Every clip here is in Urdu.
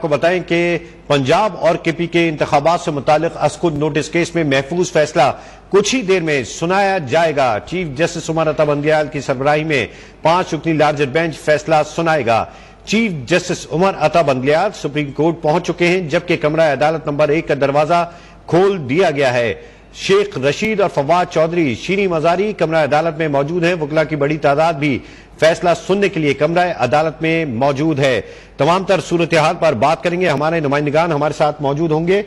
کو بتائیں کہ پنجاب اور کے پی کے انتخابات سے متعلق اسکود نوٹس کیس میں محفوظ فیصلہ کچھ ہی دیر میں سنایا جائے گا۔ چیف جسٹس عمر عطا بندیال کی سربراہی میں 5 رکنی لارجر بینچ فیصلہ سنائے گا۔ Chief justice Umar Ata Bandial supreme court پہنچ چکے ہیں، جبکہ کمرہ عدالت نمبر 1 کا دروازہ کھول دیا گیا ہے۔ شیخ رشید اور فواد چودھری شیریں مزاری کمرہ عدالت میں موجود ہیں۔ وکلاء کی بڑی تعداد بھی فیصلہ سننے کے لیے کمرہ عدالت میں موجود ہے۔ تمام تر صورتحال پر بات کریں گے، ہمارے نمائندگان ہمارے ساتھ موجود ہوں گے۔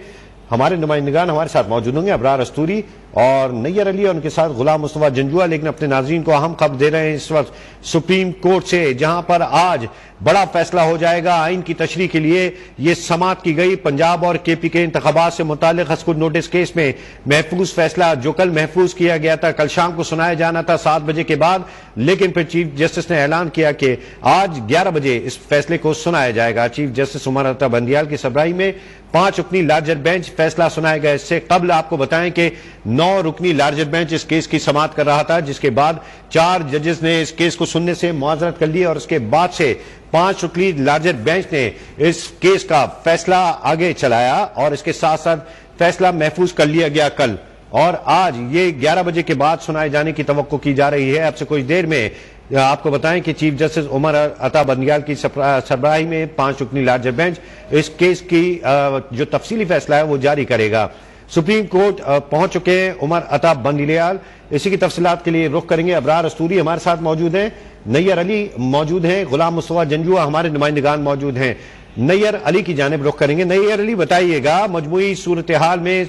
ابرار استوری اور نیئر علی اور ان کے ساتھ غلام مصطفیٰ جنجوعہ، لیکن اپنے ناظرین کو اہم خبر دے رہے ہیں اس وقت سپریم کورٹ سے، جہاں پر آج بڑا فیصلہ ہو جائے گا۔ آئین کی تشریح کے لیے یہ سماعت کی گئی۔ پنجاب اور کے پی کے انتخابات سے متعلق اسکود نوٹس کیس میں محفوظ فیصلہ جو کل محفوظ کیا گیا تھا، کل شام کو سنایا جانا تھا 7 بجے کے بعد، لیکن پھر چیف جسٹس نے اعلان کیا کہ آج 11 بجے اس فیصلے کو سنایا جائے گا۔ چیف جسٹس عمر عطا بندیال کی سربراہی میں 5 رکنی لارجر بینچ فیصلہ سنائے گا۔ اس سے قبل آپ کو بتائیں کہ 9 رکنی لارجر بینچ اس کیس کی سماعت کر رہا تھا، جس کے بعد 4 ججز نے اس کیس کو سننے سے معذرت کر لی اور اس کے بعد سے 5 رکنی لارجر بینچ نے اس کیس کا فیصلہ آگے چلایا اور اس کے ساتھ ساتھ فیصلہ محفوظ کر لیا گیا کل، اور آج یہ 11 بجے کے بعد سنائے جانے کی توقع کی جا رہی ہے۔ اب سے کچھ دیر میں آپ کو بتائیں کہ چیف جسٹس عمر عطا بندیال کی سربراہی میں 5 رکنی لارجر بینچ اس کیس کی جو تفصیلی فیصلہ ہے وہ جاری کرے گا۔ سپریم کورٹ پہنچ چکے ہیں عمر عطا بندیال، اسی کی تفصیلات کے لیے رخ کریں گے۔ ابرار استوری ہمارے ساتھ موجود ہیں، نیئر علی موجود ہیں، غلام مصطفیٰ جنجوعہ ہمارے نمائندگان موجود ہیں۔ نیئر علی کی جانب رخ کریں گے۔ نیئر علی بتائیے گا، مجموعی صورتحال میں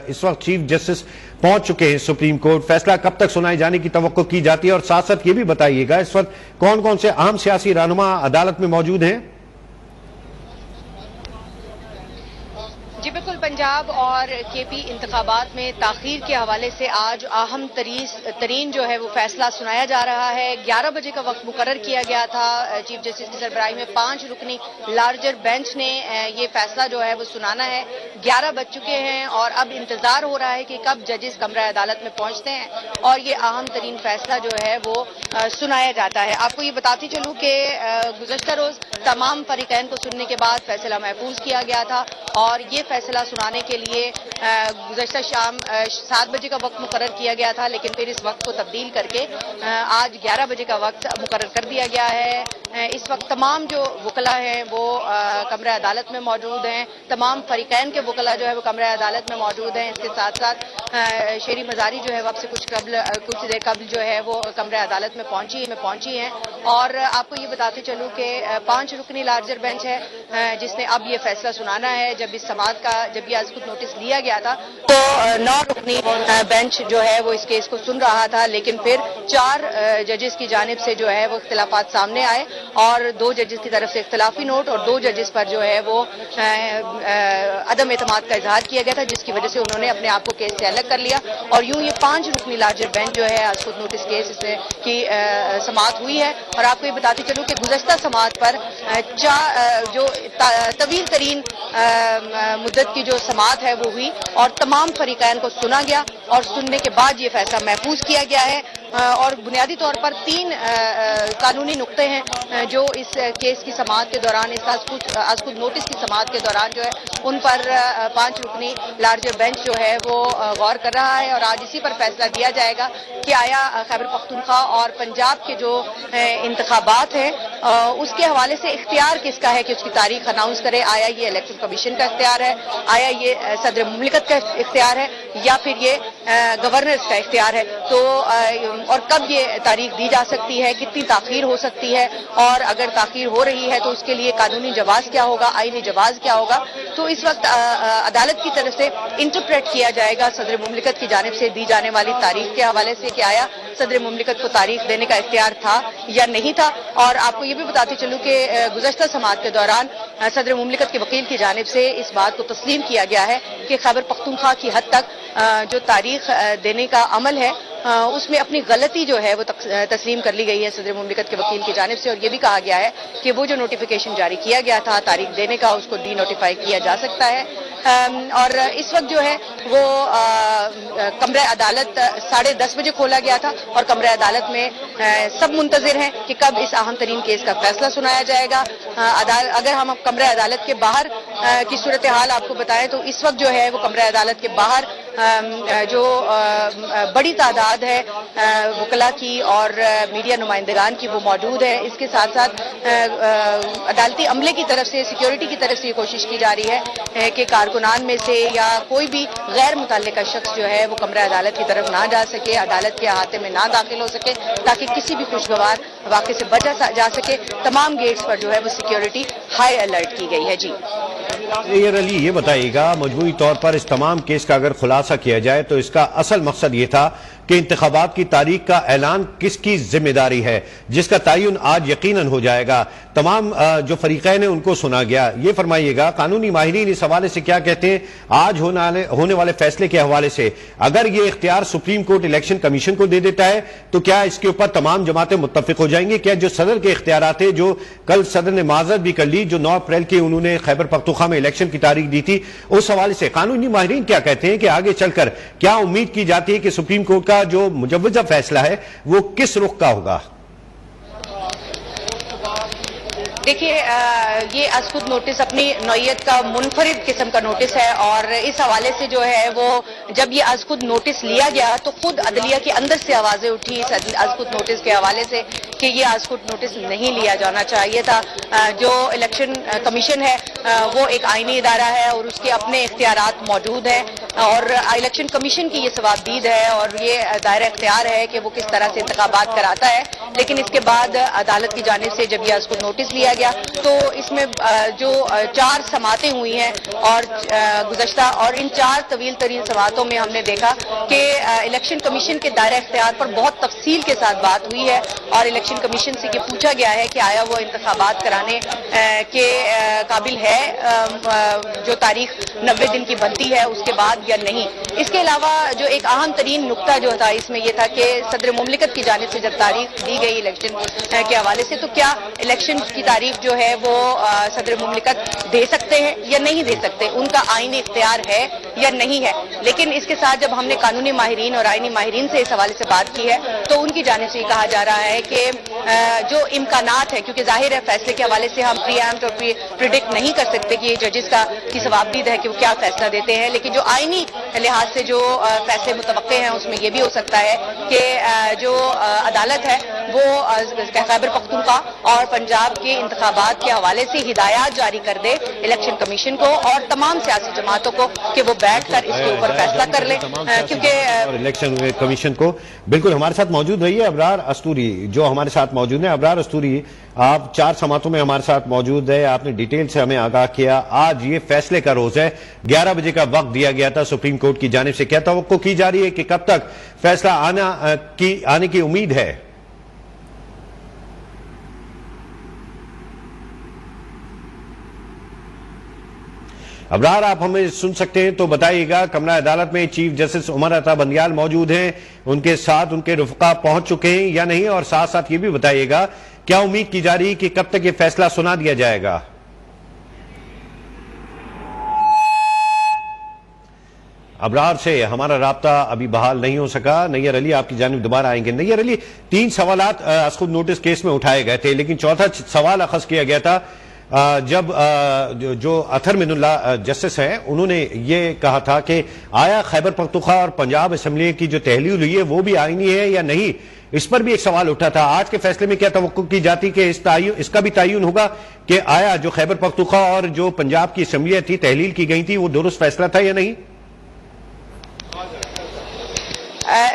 اس وقت چیف جسٹس پہنچ چکے ہیں سپریم کورٹ، فیصلہ کب تک سنائے جانے کی توقع کی جاتی ہے، اور ساتھ ساتھ یہ بھی بتائیے گا اس وقت کون کون سے اہم سیاسی رہنما عدالت میں موجود ہیں؟ جی بالکل، پنجاب اور کے پی انتخابات میں تاخیر کے حوالے سے آج اہم ترین جو ہے وہ فیصلہ سنایا جا رہا ہے۔ 11 بجے کا وقت مقرر کیا گیا تھا۔ چیف جسٹس کی سربراہی میں 5 رکنی لارجر بینچ نے یہ فیصلہ جو ہے وہ سنانا ہے۔ 11 بج چکے ہیں اور اب انتظار ہو رہا ہے کہ کب ججز کمرہ عدالت میں پہنچتے ہیں اور یہ اہم ترین فیصلہ جو ہے وہ سنایا جاتا ہے۔ آپ کو یہ بتاتی چلوں کہ گزشتہ روز تمام فریقین کو سننے کے بعد فیصلہ محفوظ کیا گیا تھا، اور یہ فیصلہ سنانے کے لیے گزشتہ شام 7 بجے کا وقت مقرر کیا گیا تھا، لیکن پھر اس وقت کو تبدیل کر کے آج 11 بجے کا وقت مقرر کر دیا گیا ہے۔ اس وقت تمام جو وکلاء ہیں وہ کمرہ عدالت میں موجود ہیں، تمام فریقین کے وکلاء جو ہے وہ کمرہ عدالت میں موجود ہیں۔ اس کے ساتھ ساتھ شیریں مزاری جو ہے وہ اب سے کچھ دیر قبل جو ہے وہ کمرہ عدالت میں پہنچی ہیں، اور آپ کو یہ بتاتے چلوں کہ 5 رکنی لارجر بینچ ہے جس نے اب یہ فیصلہ سنانا ہے۔ جب اس سماعت کا یہ اسکود نوٹس لیا گیا تھا تو 9 رکنی بینچ جو ہے وہ اس کیس کو سن رہا تھا، لیکن پھر 4 ججز کی جانب سے جو ہے وہ اختلافات سامنے آئے اور 2 ججز کی طرف سے اختلافی نوٹ اور 2 ججز پر جو ہے وہ عدم اعتماد کا اظہار کیا گیا تھا، جس کی وجہ سے انہوں نے اپنے آپ کو کیس سے الگ کر لیا، اور یوں یہ 5 رکنی لارجر بینچ جو ہے اسکود نوٹس کیس کی سماعت ہوئی ہے۔ اور آپ کو یہ بتاتی چلوں کہ گزشتہ سماعت پر جو طویل ترین مدت کی جو سماعت ہے وہ ہوئی اور تمام فریقین کو سنا گیا، اور سننے کے بعد یہ فیصلہ محفوظ کیا گیا ہے۔ اور بنیادی طور پر 3 قانونی نقطے ہیں جو اس کیس کی سماعت کے دوران، اس اسکود نوٹس کی سماعت کے دوران جو ہے ان پر 5 رکنی لارجر بینچ جو ہے وہ غور کر رہا ہے، اور آج اسی پر فیصلہ دیا جائے گا کہ آیا خیبر پختونخوا اور پنجاب کے جو انتخابات ہیں اس کے حوالے سے اختیار کس کا ہے کہ اس کی تاریخ اناؤنس کرے۔ آیا یہ الیکشن کمیشن کا اختیار ہے، آیا یہ صدر مملکت کا اختیار ہے، یا پھر یہ گورنرز کا اختیار ہے؟ تو اور کب یہ تاریخ دی جا سکتی ہے، کتنی تاخیر ہو سکتی ہے، اور اگر تاخیر ہو رہی ہے تو اس کے لیے قانونی جواز کیا ہوگا، آئینی جواز کیا ہوگا؟ تو اس وقت عدالت کی طرف سے انٹرپریٹ کیا جائے گا صدر مملکت کی جانب سے دی جانے والی تاریخ کے حوالے سے کہ آیا صدر مملکت کو تاریخ دینے کا اختیار تھا یا نہیں تھا۔ اور آپ کو یہ بھی بتاتی چلوں کہ گزشتہ سماعت کے دوران صدر مملکت کے وکیل کی جانب سے اس بات کو تسلیم کیا گیا ہے کہ خیبر پختونخوا کی حد تک جو تاریخ دینے کا عمل ہے اس میں اپنی غلطی جو ہے وہ تسلیم کر لی گئی ہے صدر مملکت کے وکیل کی جانب سے، اور یہ بھی کہا گیا ہے کہ وہ جو نوٹیفیکیشن جاری کیا گیا تھا تاریخ دینے کا اس کو ڈی نوٹیفائی کیا جا سکتا ہے۔ اور اس وقت جو ہے وہ کمرہ عدالت 10:30 بجے کھولا گیا تھا اور کمرہ عدالت میں سب منتظر ہیں کہ کب اس اہم ترین کیس کا فیصلہ سنایا جائے گا۔ اگر ہم کمرہ عدالت کے باہر کی صورتحال آپ کو بتائیں تو اس وقت جو ہے وہ کمرہ عدالت کے باہر جو بڑی تعداد ہے وکلاء کی اور میڈیا نمائندگان کی وہ موجود ہے۔ اس کے ساتھ ساتھ عدالتی عملے کی طرف سے، سیکیورٹی کی طرف سے یہ کوشش کی جا رہی ہے کہ کارکنان میں سے یا کوئی بھی غیر متعلقہ شخص جو ہے وہ کمرہ عدالت کی طرف نہ جا سکے، عدالت کے احاطے میں نہ داخل ہو سکے، تاکہ کسی بھی خوشگوار واقعے سے بچا جا سکے۔ تمام گیٹس پر جو ہے وہ سیکیورٹی ہائی الرٹ کی گئی ہے۔ جی نیر علی، یہ بتائیے گا مجموعی طور پر اس تمام کیس کا اگر خلاصہ کیا جائے تو اس کا اصل مقصد یہ تھا کہ انتخابات کی تاریخ کا اعلان کس کی ذمہ داری ہے، جس کا تعین آج یقیناً ہو جائے گا۔ تمام جو فریقین ہیں ان کو سنا گیا۔ یہ فرمائیے گا قانونی ماہرین اس حوالے سے کیا کہتے ہیں آج ہونے والے فیصلے کے حوالے سے؟ اگر یہ اختیار سپریم کورٹ الیکشن کمیشن کو دے دیتا ہے تو کیا اس کے اوپر تمام جماعتیں متفق ہو جائیں گی؟ کیا جو صدر کے اختیارات ہیں، جو کل صدر نے معذرت بھی کر لی، جو 9 اپریل کی انہوں نے خیبر پختونخوا میں الیکشن کی تاریخ دی تھی، اس حوالے سے قانونی ماہرین کیا کہتے ہیں کہ آگے چل کر کیا امید کی جاتی ہے کہ سپریم کورٹ کا جو مجوزہ فیصلہ ہے وہ کس رخ کا ہوگا؟ دیکھیے، یہ از خود نوٹس اپنی نوعیت کا منفرد قسم کا نوٹس ہے، اور اس حوالے سے جو ہے وہ جب یہ از خود نوٹس لیا گیا تو خود عدلیہ کے اندر سے آوازیں اٹھی اس از خود نوٹس کے حوالے سے کہ یہ از خود نوٹس نہیں لیا جانا چاہیے تھا۔ جو الیکشن کمیشن ہے وہ ایک آئینی ادارہ ہے اور اس کے اپنے اختیارات موجود ہیں، اور الیکشن کمیشن کی یہ ثوابدید ہے اور یہ دائرہ اختیار ہے کہ وہ کس طرح سے انتخابات کراتا ہے۔ لیکن اس کے بعد عدالت کی جانب سے جب یہ از خود نوٹس لیا گیا تو اس میں جو 4 سماعتیں ہوئی ہیں اور گزشتہ اور ان 4 طویل ترین سماعتوں میں ہم نے دیکھا کہ الیکشن کمیشن کے دائرہ اختیار پر بہت تفصیل کے ساتھ بات ہوئی ہے، اور الیکشن کمیشن سے یہ پوچھا گیا ہے کہ آیا وہ انتخابات کرانے کے قابل ہے جو تاریخ 90 دن کی بنتی ہے اس کے بعد یا نہیں۔ اس کے علاوہ جو ایک اہم ترین نقطہ جو تھا اس میں یہ تھا کہ صدر مملکت کی جانب سے جب تاریخ دی گئی الیکشن کے حوالے سے تو کیا الیکشن کی تاریخ جو ہے وہ صدر مملکت دے سکتے ہیں یا نہیں دے سکتے، ان کا آئینی اختیار ہے یا نہیں ہے۔ لیکن اس کے ساتھ جب ہم نے قانونی ماہرین اور آئینی ماہرین سے اس حوالے سے بات کی ہے تو ان کی جانب سے یہ کہا جا رہا ہے کہ جو امکانات ہے، کیونکہ ظاہر ہے فیصلے کے حوالے سے ہم پری ایمپٹ اور پریڈکٹ نہیں کر سکتے کہ یہ ججز کی ثوابدید ہے کہ وہ کیا فیصلہ دیتے ہیں، لیکن جو آئینی لحاظ سے جو فیصلے متوقع ہیں اس میں یہ بھی ہو سکتا ہے کہ جو عدالت ہے وہ خیبر پختونخوا اور پنجاب کے انتخابات کے حوالے سے ہدایات جاری کر دے الیکشن کمیشن کو اور تمام سیاسی جماعتوں کو کہ وہ بیٹھ کر اس کے اوپر فیصلہ کر لیں، کیونکہ الیکشن کمیشن کو بالکل ہمارے ساتھ موجود رہی ہے ابرار استوری جو ہمارے ساتھ موجود ہیں۔ ابرار استوری، آپ 4 سماعتوں میں ہمارے ساتھ موجود ہے، آپ نے ڈیٹیل سے ہمیں آگاہ کیا۔ آج یہ فیصلے کا روز ہے، 11 بجے کا وقت دیا گیا تھا سپریم کورٹ کی جانب سے، کیا توقع کی جا رہی ہے کہ کب تک فیصلہ آنے کی امید ہے؟ ابرار، آپ ہمیں سن سکتے ہیں تو بتائیے گا، کمرہ عدالت میں چیف جسٹس عمر عطا بندیال موجود ہیں، ان کے ساتھ ان کے رفقا پہنچ چکے ہیں یا نہیں، اور ساتھ ساتھ یہ بھی بتائیے گا کیا امید کی جا رہی ہے کہ کب تک یہ فیصلہ سنا دیا جائے گا؟ ابرار سے ہمارا رابطہ ابھی بحال نہیں ہو سکا۔ نیر علی، آپ کی جانب دوبارہ آئیں گے۔ نیر علی، 3 سوالات از خود نوٹس کیس میں اٹھائے گئے تھے، لیکن چوتھا سوال اخذ کیا گیا تھا جب جو اطہر من اللہ جسٹس ہیں انہوں نے یہ کہا تھا کہ آیا خیبر پختونخوا اور پنجاب اسمبلی کی جو تحلیل ہوئی ہے وہ بھی آئینی ہے یا نہیں، اس پر بھی ایک سوال اٹھا تھا۔ آج کے فیصلے میں کیا توقع کی جاتی کہ اس کا بھی تعین ہوگا کہ آیا جو خیبر پختونخوا اور جو پنجاب کی اسمبلیاں تھی تحلیل کی گئی تھی وہ درست فیصلہ تھا یا نہیں؟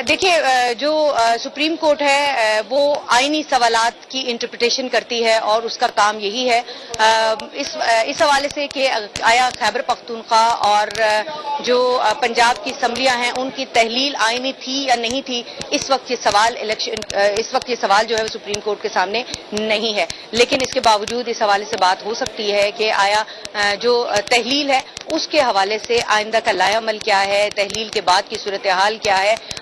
دیکھیے، جو سپریم کورٹ ہے وہ آئینی سوالات کی انٹرپریٹیشن کرتی ہے اور اس کا کام یہی ہے۔ اس حوالے سے کہ آیا خیبر پختونخوا اور جو پنجاب کی اسمبلیاں ہیں ان کی تحلیل آئینی تھی یا نہیں تھی، اس وقت یہ سوال جو ہے وہ سپریم کورٹ کے سامنے نہیں ہے۔ لیکن اس کے باوجود اس حوالے سے بات ہو سکتی ہے کہ آیا جو تحلیل ہے اس کے حوالے سے آئندہ کا لائحہ عمل کیا ہے، تحلیل کے بعد کی صورتحال کیا ہے،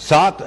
7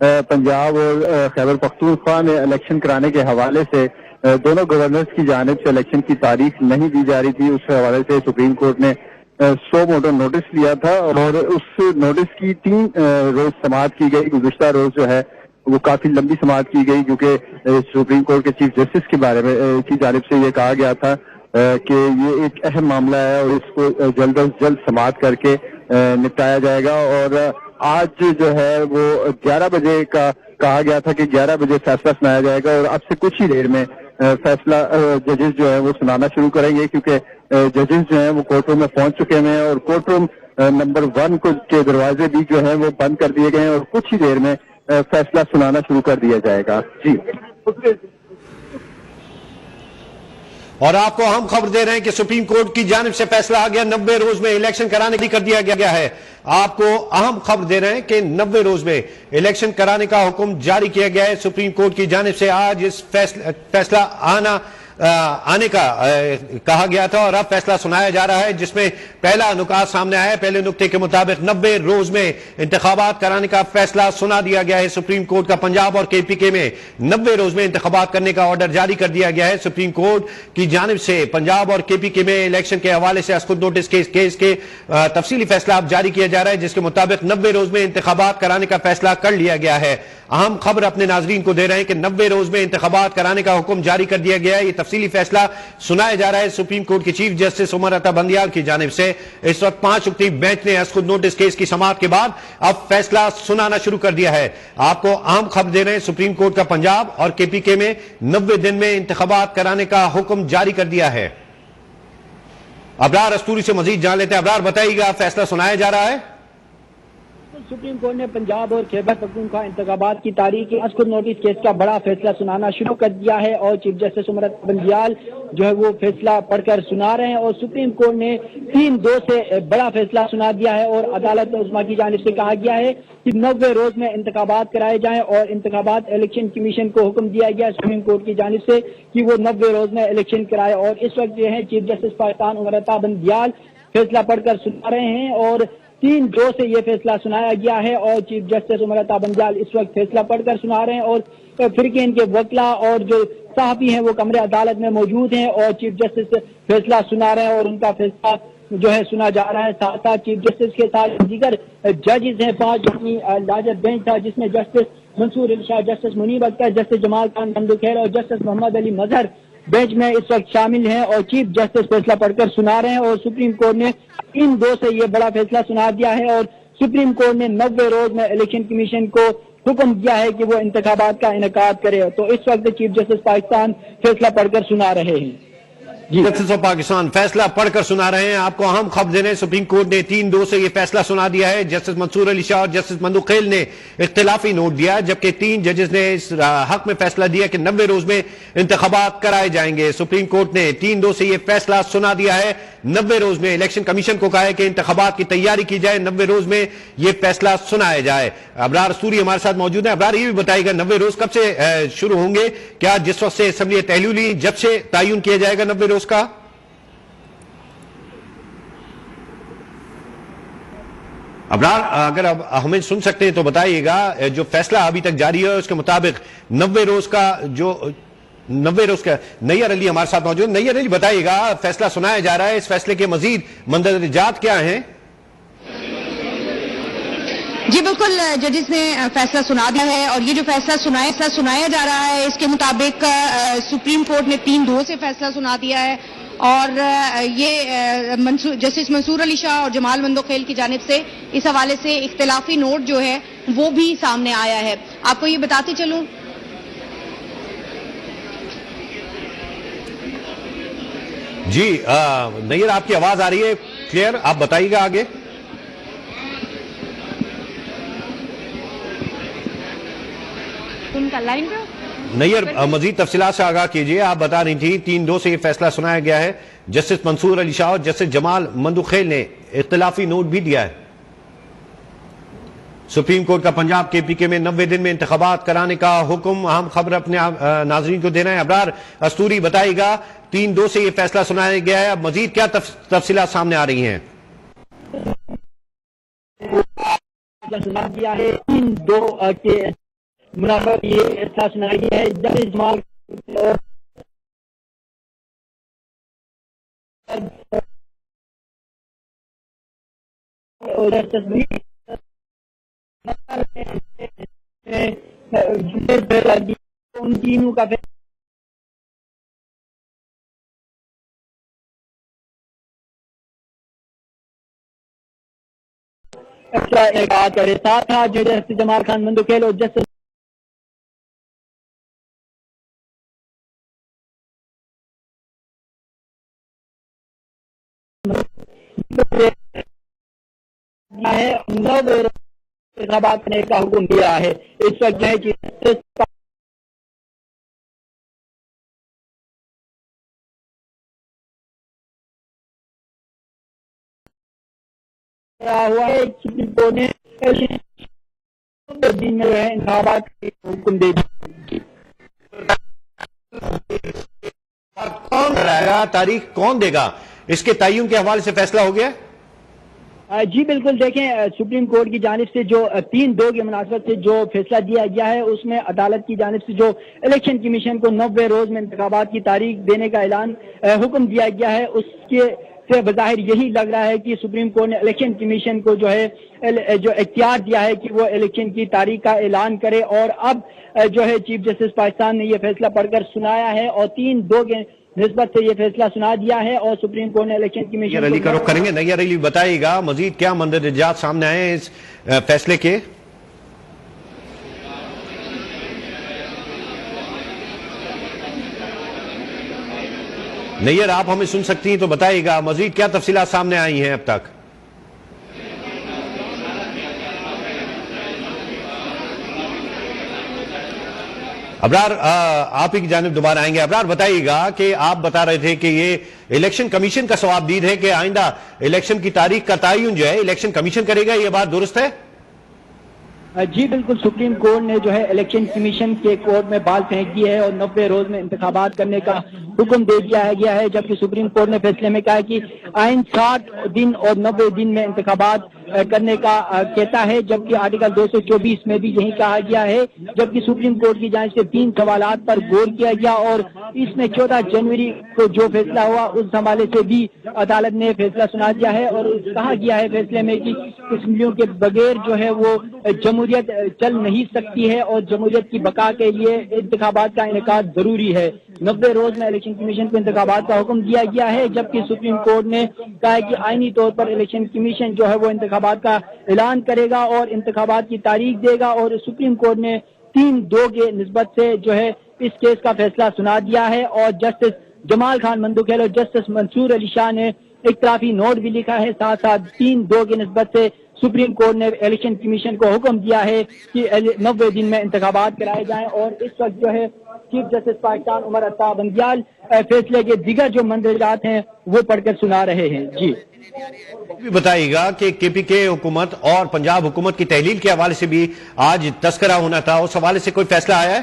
پنجاب اور خیبر پختونخوا میں الیکشن کرانے کے حوالے سے دونوں گورنرز کی جانب سے الیکشن کی تاریخ نہیں دی جا رہی تھی. اس کے حوالے سے سپریم کورٹ نے 100 موٹر نوٹس لیا تھا اور اس نوٹس کی 3 روز سماعت کی گئی. گزشتہ روز جو ہے وہ کافی لمبی سماعت کی گئی کیونکہ سپریم کورٹ کے چیف جسٹس کے بارے میں کی جانب سے یہ کہا گیا تھا کہ یہ ایک اہم معاملہ ہے اور اس کو جلد از جلد سماعت کر کے نپٹایا جائے گا. اور آج جو ہے وہ 11 بجے کا کہا گیا تھا کہ 11 بجے فیصلہ سنایا جائے گا اور اب سے کچھ ہی دیر میں فیصلہ ججز جو ہے وہ سنانا شروع کریں گے کیونکہ ججز جو ہیں وہ کورٹ روم میں پہنچ چکے ہیں اور کورٹ روم نمبر 1 کے دروازے بھی جو ہیں وہ بند کر دیے گئے ہیں اور کچھ ہی دیر میں فیصلہ سنانا شروع کر دیا جائے گا. جی اور آپ کو ہم خبر دے رہے ہیں کہ سپریم کورٹ کی جانب سے فیصلہ آ گیا. 90 روز میں الیکشن کرانے کی کر دیا گیا ہے. آپ کو اہم خبر دے رہے ہیں کہ 90 روز میں الیکشن کرانے کا حکم جاری کیا گیا ہے. سپریم کورٹ کی جانب سے آج اس فیصلہ آنے کا کہا گیا تھا اور اب فیصلہ سنایا جا رہا ہے جس میں پہلا نکات سامنے آیا ہے. پہلے نکتے کے مطابق 90 روز میں انتخابات کرانے کا فیصلہ سنا دیا گیا ہے. سپریم کورٹ کا پنجاب اور کے پی کے میں 90 روز میں انتخابات کرنے کا آرڈر جاری کر دیا گیا ہے. سپریم کورٹ کی جانب سے پنجاب اور کے پی کے میں الیکشن کے حوالے سے خود نوٹس کیس کے تفصیلی فیصلہ اب جاری کیا جا رہا ہے جس کے مطابق 90 روز میں انتخابات کرانے کا فیصلہ کر لیا گیا ہے. اہم خبر اپنے ناظرین کو دے رہے ہیں کہ 90 روز میں انتخابات کرانے کا حکم جاری کر دیا گیا ہے. یہ تفصیلی فیصلہ سنایا جا رہا ہے سپریم کورٹ کے چیف جسٹس عمر عطا بندیال کی جانب سے. اس وقت 5 رکنی بینچ نے خود نوٹس کیس کی سماعت کے بعد اب فیصلہ سنانا شروع کر دیا ہے. آپ کو اہم خبر دے رہے ہیں سپریم کورٹ کا پنجاب اور کے پی کے میں 90 دن میں انتخابات کرانے کا حکم جاری کر دیا ہے. ابرار استوری سے مزید جان لیتے ہیں. ابرار بتائیے گا فیصلہ سنایا جا رہا ہے. سپریم کورٹ نے پنجاب اور خیبر پختونخوا انتخابات کی تاریخ خود نوٹس کیس کا بڑا فیصلہ سنانا شروع کر دیا ہے اور چیف جسٹس عمر عطا بندیال جو ہے وہ فیصلہ پڑھ کر سنا رہے ہیں اور سپریم کورٹ نے 3-2 سے بڑا فیصلہ سنا دیا ہے اور عدالت عظمیٰ کی جانب سے کہا گیا ہے کہ 90 روز میں انتخابات کرائے جائیں اور انتخابات الیکشن کمیشن کو حکم دیا گیا سپریم کورٹ کی جانب سے کہ وہ 90 روز میں الیکشن کرائے. اور اس وقت جو ہے چیف جسٹس پاکستان عمر عطا بندیال فیصلہ پڑھ کر سنا رہے ہیں اور 3-2 سے یہ فیصلہ سنایا گیا ہے اور چیف جسٹس عمر عطا بندیال اس وقت فیصلہ پڑھ کر سنا رہے ہیں اور فرقین کے وکلا اور جو صحافی ہیں وہ کمرے عدالت میں موجود ہیں اور چیف جسٹس فیصلہ سنا رہے ہیں اور ان کا فیصلہ جو ہے سنا جا رہا ہے. ساتھ ساتھ چیف جسٹس کے ساتھ دیگر ججز ہیں 5 اپنی لارجر بینچ تھا جس میں جسٹس منصور علی شاہ, جسٹس منیب اختر, جسٹس جمال خان بندوخیل اور جسٹس محمد علی مظہر بینچ میں اس وقت شامل ہیں اور چیف جسٹس فیصلہ پڑھ کر سنا رہے ہیں. اور سپریم کورٹ نے 3-2 سے یہ بڑا فیصلہ سنا دیا ہے اور سپریم کورٹ نے 90 روز میں الیکشن کمیشن کو حکم دیا ہے کہ وہ انتخابات کا انعقاد کرے. تو اس وقت چیف جسٹس پاکستان فیصلہ پڑھ کر سنا رہے ہیں. جسٹس آف پاکستان فیصلہ پڑھ کر سنا رہے ہیں. آپ کو اہم خبر دے رہے ہیں سپریم کورٹ نے 3-2 سے یہ فیصلہ سنا دیا ہے. جسٹس منصور علی شاہ اور جسٹس مندوخیل نے اختلافی نوٹ دیا جبکہ 3 ججز نے اس حق میں فیصلہ دیا کہ 90 روز میں انتخابات کرائے جائیں گے. سپریم کورٹ نے 3-2 سے یہ فیصلہ سنا دیا ہے. 90 روز میں الیکشن کمیشن کو کہا ہے کہ انتخابات کی تیاری کی جائے, 90 روز میں یہ فیصلہ سنایا جائے. ابرار استوری ہمارے ساتھ موجود ہیں. ابرار یہ بھی بتائے گا 90 روز کب سے شروع ہوں گے؟ کیا جس وقت سے اسمبلی تحلیلی جب سے تعین کیا جائے گا 90 روز کا؟ ابرار اگر اب ہمیں سن سکتے ہیں تو بتائیے گا. جو فیصلہ ابھی تک جاری ہے اس کے مطابق 90 روز کا نیّر علی ہمارے ساتھ موجود. نیّر علی بتائیے گا فیصلہ سنایا جا رہا ہے, اس فیصلے کے مزید مندرجات کیا ہیں؟ جی بالکل, ججز نے فیصلہ سنا دیا ہے اور یہ جو فیصلہ سنایا جا رہا ہے اس کے مطابق سپریم کورٹ نے 3-2 سے فیصلہ سنا دیا ہے اور یہ جسٹس منصور علی شاہ اور جمال مندوخیل کی جانب سے اس حوالے سے اختلافی نوٹ جو ہے وہ بھی سامنے آیا ہے. آپ کو یہ بتاتے چلوں جی نیّر آپ کی آواز آ رہی ہے کلیئر, آپ بتائیے گا آگے. ان کا لائن پہ نیّر مزید تفصیلات سے آگاہ کیجئے. آپ بتا رہی تھی 3-2 سے یہ فیصلہ سنایا گیا ہے. جسٹس منصور علی شاہ اور جسٹس جمال مندوخیل نے اختلافی نوٹ بھی دیا ہے. سپریم کورٹ کا پنجاب کے پی کے میں 90 دن میں انتخابات کرانے کا حکم. اہم خبر اپنے ناظرین کو دینا ہے. ابرار استوری بتائیے گا 3-2 سے یہ فیصلہ سنایا گیا ہے, اب مزید کیا تفصیلات سامنے آ رہی ہیں؟ سنا دیا ہے 3-2 کے منافع یہ فیصلہ سنایا گیا ہے. جسٹس جمال ان تینوں کا ساتھ تھا جو جسٹس جمال خان مندوکھیل اور جسٹس انتخابات کرنے کا حکم دیا ہے. اس وقت جو ہے ہوا ہے سپریم کورٹ نے دن میں جو ہے انتخابات کے حکم دے دیا. کون کرائے گا تاریخ کون دے گا اس کے تعین کے حوالے سے فیصلہ ہو گیا؟ جی بالکل دیکھیں سپریم کورٹ کی جانب سے جو 3-2 کی مناسبت سے جو فیصلہ دیا گیا ہے اس میں عدالت کی جانب سے جو الیکشن کمیشن کو 90 روز میں انتخابات کی تاریخ دینے کا اعلان حکم دیا گیا ہے. اس کے سے بظاہر یہی لگ رہا ہے کہ سپریم کورٹ نے الیکشن کمیشن کو جو ہے جو اختیار دیا ہے کہ وہ الیکشن کی تاریخ کا اعلان کرے. اور اب جو ہے چیف جسٹس پاکستان نے یہ فیصلہ پڑھ کر سنایا ہے اور 3-2 کے نسبت سے یہ فیصلہ سنا دیا ہے. اور سپریم کورٹ نے الیکشن کمیشن علی کا رخ کریں گے. نیئر علی بتائیے گا مزید کیا مندرجات سامنے آئے ہیں اس فیصلے کے؟ نیئر آپ ہمیں سن سکتی ہیں تو بتائیے گا مزید کیا تفصیلات سامنے آئی ہیں اب تک؟ ابرار آپ ہی کی جانب دوبارہ آئیں گے. ابرار بتائیے گا کہ آپ بتا رہے تھے کہ یہ الیکشن کمیشن کا ثواب دید ہے کہ آئندہ الیکشن کی تاریخ کا تعین جو ہے الیکشن کمیشن کرے گا، یہ بات درست ہے؟ جی بالکل سپریم کورٹ نے جو ہے الیکشن کمیشن کے کورٹ میں بال پھینک دی ہے اور 90 روز میں انتخابات کرنے کا حکم دے دیا گیا ہے. جبکہ سپریم کورٹ نے فیصلے میں کہا کہ آئین 60 دن اور 90 دن میں انتخابات کرنے کا کہتا ہے. جبکہ آرٹیکل 224 میں بھی یہی کہا گیا ہے. جبکہ سپریم کورٹ کی جانب سے 3 سوالات پر غور کیا گیا اور اس میں 14 جنوری کو جو فیصلہ ہوا اس حوالے سے بھی عدالت نے فیصلہ سنا دیا ہے. اور کہا گیا ہے فیصلے میں کہ اسمبلیوں کے بغیر جو ہے وہ جمہوریت چل نہیں سکتی ہے اور جمہوریت کی بقا کے لیے انتخابات کا انعقاد ضروری ہے. 90 روز میں الیکشن کمیشن کو انتخابات کا حکم دیا گیا ہے. جبکہ سپریم کورٹ نے کہا ہے کہ آئینی طور پر الیکشن کمیشن جو ہے وہ انتخابات کا اعلان کرے گا اور انتخابات کی تاریخ دے گا. اور سپریم کورٹ نے 3-2 کے نسبت سے جو ہے اس کیس کا فیصلہ سنا دیا ہے. اور جسٹس جمال خان مندوکھیل اور جسٹس منصور علی شاہ نے اختلافی نوٹ بھی لکھا ہے. ساتھ ساتھ 3-2 کی نسبت سے سپریم کورٹ نے الیکشن کمیشن کو حکم دیا ہے کہ 90 دن میں انتخابات کرائے جائیں. اور اس وقت جو ہے چیف جسٹس پاکستان عمر عطا بندیال فیصلے کے دیگر جو مندرجات ہیں وہ پڑھ کر سنا رہے ہیں. جی بتائیے گا کہ کے پی کے حکومت اور پنجاب حکومت کی تحلیل کے حوالے سے بھی آج تذکرہ ہونا تھا، اس حوالے سے کوئی فیصلہ آیا ہے؟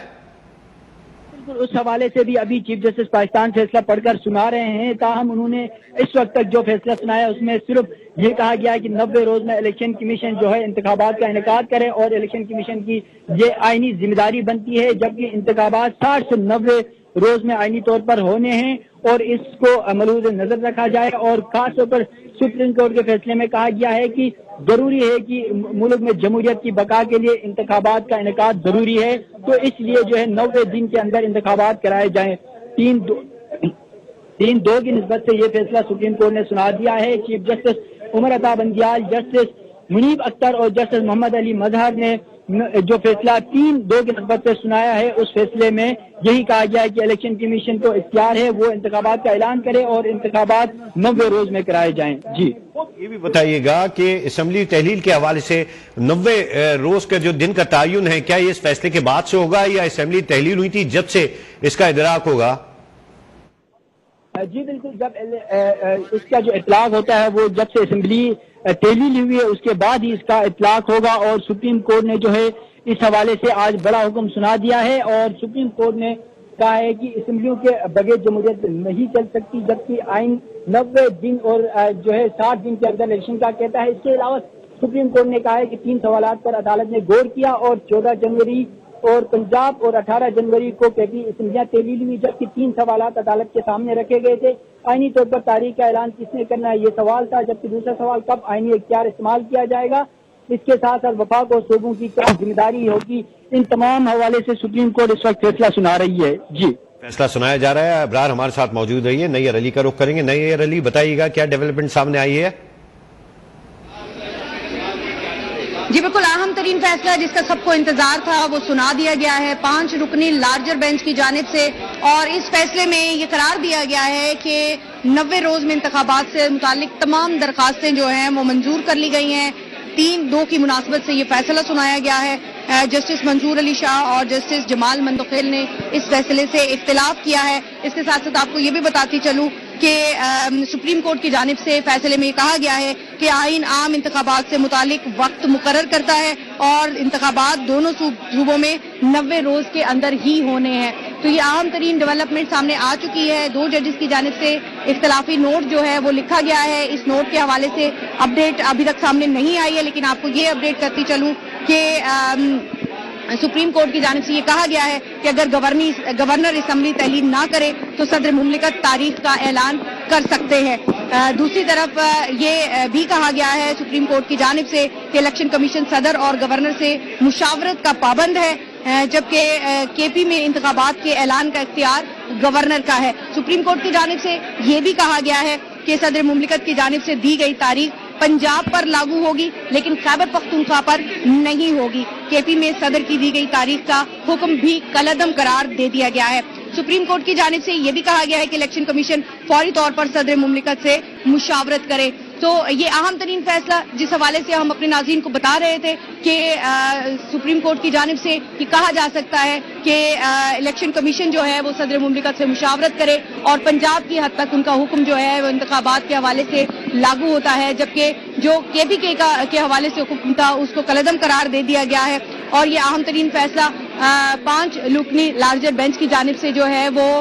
اس حوالے سے بھی ابھی چیف جسٹس پاکستان فیصلہ پڑھ کر سنا رہے ہیں. تاہم انہوں نے اس وقت تک جو فیصلہ سنایا اس میں صرف یہ کہا گیا ہے کہ 90 روز میں الیکشن کمیشن جو ہے انتخابات کا انعقاد کرے اور الیکشن کمیشن کی یہ آئینی ذمہ داری بنتی ہے. جبکہ انتخابات 60 سے 90 روز میں آئینی طور پر ہونے ہیں اور اس کو ملحوظ نظر رکھا جائے. اور خاص طور پر سپریم کورٹ کے فیصلے میں کہا گیا ہے کہ ضروری ہے کہ ملک میں جمہوریت کی بقا کے لیے انتخابات کا انعقاد ضروری ہے. تو اس لیے جو ہے 90 دن کے اندر انتخابات کرائے جائیں. 3-2 کی نسبت سے یہ فیصلہ سپریم کورٹ نے سنا دیا ہے. Chief justice Umar Ata Bandial, justice منیب اختر اور جسٹس محمد علی مظہر نے جو فیصلہ 3-2 کی نسبت سے سنایا ہے اس فیصلے میں یہی کہا گیا ہے کہ الیکشن کمیشن کو اختیار ہے وہ انتخابات کا اعلان کرے اور انتخابات 90 روز میں کرائے جائیں. جی یہ بھی بتائیے گا کہ اسمبلی تحلیل کے حوالے سے 90 روز کا جو دن کا تعین ہے کیا یہ اس فیصلے کے بعد سے ہوگا یا اسمبلی تحلیل ہوئی تھی جب سے اس کا ادراک ہوگا؟ جی بالکل جب اس کا جو اطلاق ہوتا ہے وہ جب سے اسمبلی تحلیل ہوئی ہے اس کے بعد ہی اس کا اطلاق ہوگا. اور سپریم کورٹ نے جو ہے اس حوالے سے آج بڑا حکم سنا دیا ہے اور سپریم کورٹ نے کہا ہے کہ اسمبلیوں کے بغیر جمہوریت نہیں چل سکتی. جبکہ آئین 90 دن اور جو ہے 60 دن کے اندر الیکشن کا کہتا ہے. اس کے علاوہ سپریم کورٹ نے کہا ہے کہ 3 سوالات پر عدالت نے غور کیا اور 14 جنوری اور پنجاب اور 18 جنوری کو کیپی اسمبلیاں تحلیل ہوئی، جبکہ 3 سوالات عدالت کے سامنے رکھے گئے تھے۔ آئینی طور پر تاریخ کا اعلان کس نے کرنا ہے، یہ سوال تھا، جبکہ دوسرا سوال کب آئینی اختیار استعمال کیا جائے گا۔ اس کے ساتھ ساتھ وفاق اور صوبوں کی کیا ذمہ داری ہوگی، ان تمام حوالے سے سپریم کورٹ اس وقت فیصلہ سنا رہی ہے۔ جی فیصلہ سنایا جا رہا ہے۔ ابرار ہمارے ساتھ موجود رہی ہے، نیر علی کا رخ کریں گے۔ نیر علی بتائیے گا کیا ڈیولپمنٹ سامنے آئی ہے؟ جی بالکل، اہم ترین فیصلہ جس کا سب کو انتظار تھا وہ سنا دیا گیا ہے 5 رکنی لارجر بینچ کی جانب سے، اور اس فیصلے میں یہ قرار دیا گیا ہے کہ 90 روز میں انتخابات سے متعلق تمام درخواستیں جو ہیں وہ منظور کر لی گئی ہیں۔ 3-2 کی مناسبت سے یہ فیصلہ سنایا گیا ہے۔ جسٹس منظور علی شاہ اور جسٹس جمال مندوخیل نے اس فیصلے سے اختلاف کیا ہے۔ اس کے ساتھ ساتھ آپ کو یہ بھی بتاتی چلوں کہ سپریم کورٹ کی جانب سے فیصلے میں یہ کہا گیا ہے کہ آئین عام انتخابات سے متعلق وقت مقرر کرتا ہے اور انتخابات دونوں صوبوں میں 90 روز کے اندر ہی ہونے ہیں۔ تو یہ اہم ترین ڈیولپمنٹ سامنے آ چکی ہے۔ 2 ججز کی جانب سے اختلافی نوٹ جو ہے وہ لکھا گیا ہے۔ اس نوٹ کے حوالے سے اپڈیٹ ابھی تک سامنے نہیں آئی ہے، لیکن آپ کو یہ اپڈیٹ کرتی چلوں کہ سپریم کورٹ کی جانب سے یہ کہا گیا ہے کہ اگر گورنر اسمبلی تحلیل نہ کرے تو صدر مملکت تاریخ کا اعلان کر سکتے ہیں۔ دوسری طرف یہ بھی کہا گیا ہے سپریم کورٹ کی جانب سے کہ الیکشن کمیشن صدر اور گورنر سے مشاورت کا پابند ہے، جبکہ کے پی میں انتخابات کے اعلان کا اختیار گورنر کا ہے۔ سپریم کورٹ کی جانب سے یہ بھی کہا گیا ہے کہ صدر مملکت کی جانب سے دی گئی تاریخ پنجاب پر لاگو ہوگی لیکن خیبر پختونخوا پر نہیں ہوگی۔ کے پی میں صدر کی دی گئی تاریخ کا حکم بھی کالعدم قرار دے دیا گیا ہے۔ سپریم کورٹ کی جانب سے یہ بھی کہا گیا ہے کہ الیکشن کمیشن فوری طور پر صدر مملکت سے مشاورت کرے۔ تو یہ اہم ترین فیصلہ جس حوالے سے ہم اپنے ناظرین کو بتا رہے تھے کہ سپریم کورٹ کی جانب سے یہ کہا جا سکتا ہے کہ الیکشن کمیشن جو ہے وہ صدر مملکت سے مشاورت کرے اور پنجاب کی حد تک ان کا حکم جو ہے وہ انتخابات کے حوالے سے لاگو ہوتا ہے، جبکہ جو کے پی کے حوالے سے حکم تھا اس کو کالعدم قرار دے دیا گیا ہے۔ اور یہ اہم ترین فیصلہ 5 رکنی لارجر بینچ کی جانب سے جو ہے وہ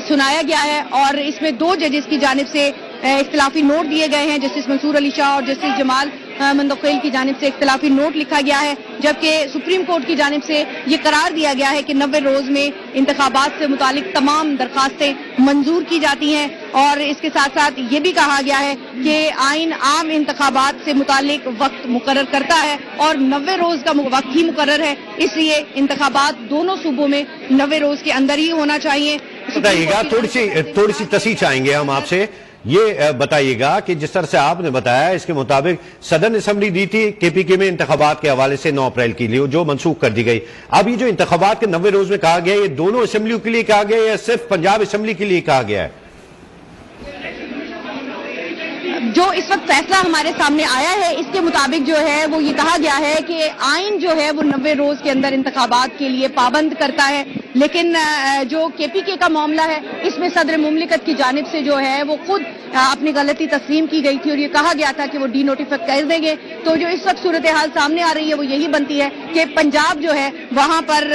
سنایا گیا ہے، اور اس میں 2 ججز کی جانب سے اختلافی نوٹ دیے گئے ہیں۔ جسٹس منصور علی شاہ اور جسٹس جمال مندوخیل کی جانب سے اختلافی نوٹ لکھا گیا ہے، جبکہ سپریم کورٹ کی جانب سے یہ قرار دیا گیا ہے کہ 90 روز میں انتخابات سے متعلق تمام درخواستیں منظور کی جاتی ہیں، اور اس کے ساتھ ساتھ یہ بھی کہا گیا ہے کہ آئین عام انتخابات سے متعلق وقت مقرر کرتا ہے اور 90 روز کا وقت ہی مقرر ہے، اس لیے انتخابات دونوں صوبوں میں 90 روز کے اندر ہی ہونا چاہیے۔ بتائیے گا تھوڑی سی تصحیح چاہیں گے ہم آپ سے، یہ بتائیے گا کہ جس طرح سے آپ نے بتایا اس کے مطابق صدر نے اسمبلی دی تھی کے پی کے میں انتخابات کے حوالے سے 9 اپریل کے لیے جو منسوخ کر دی گئی۔ اب یہ جو انتخابات کے 90 روز میں کہا گیا یہ دونوں اسمبلیوں کے لیے کہا گیا یا صرف پنجاب اسمبلی کے لیے کہا گیا ہے؟ جو اس وقت فیصلہ ہمارے سامنے آیا ہے اس کے مطابق جو ہے وہ یہ کہا گیا ہے کہ آئین جو ہے وہ 90 روز کے اندر انتخابات کے لیے پابند کرتا ہے، لیکن جو کے پی کے کا معاملہ ہے اس میں صدر مملکت کی جانب سے جو ہے وہ خود اپنی غلطی تسلیم کی گئی تھی اور یہ کہا گیا تھا کہ وہ ڈی نوٹیفائی کر دیں گے۔ تو جو اس وقت صورتحال سامنے آ رہی ہے وہ یہی بنتی ہے کہ پنجاب جو ہے وہاں پر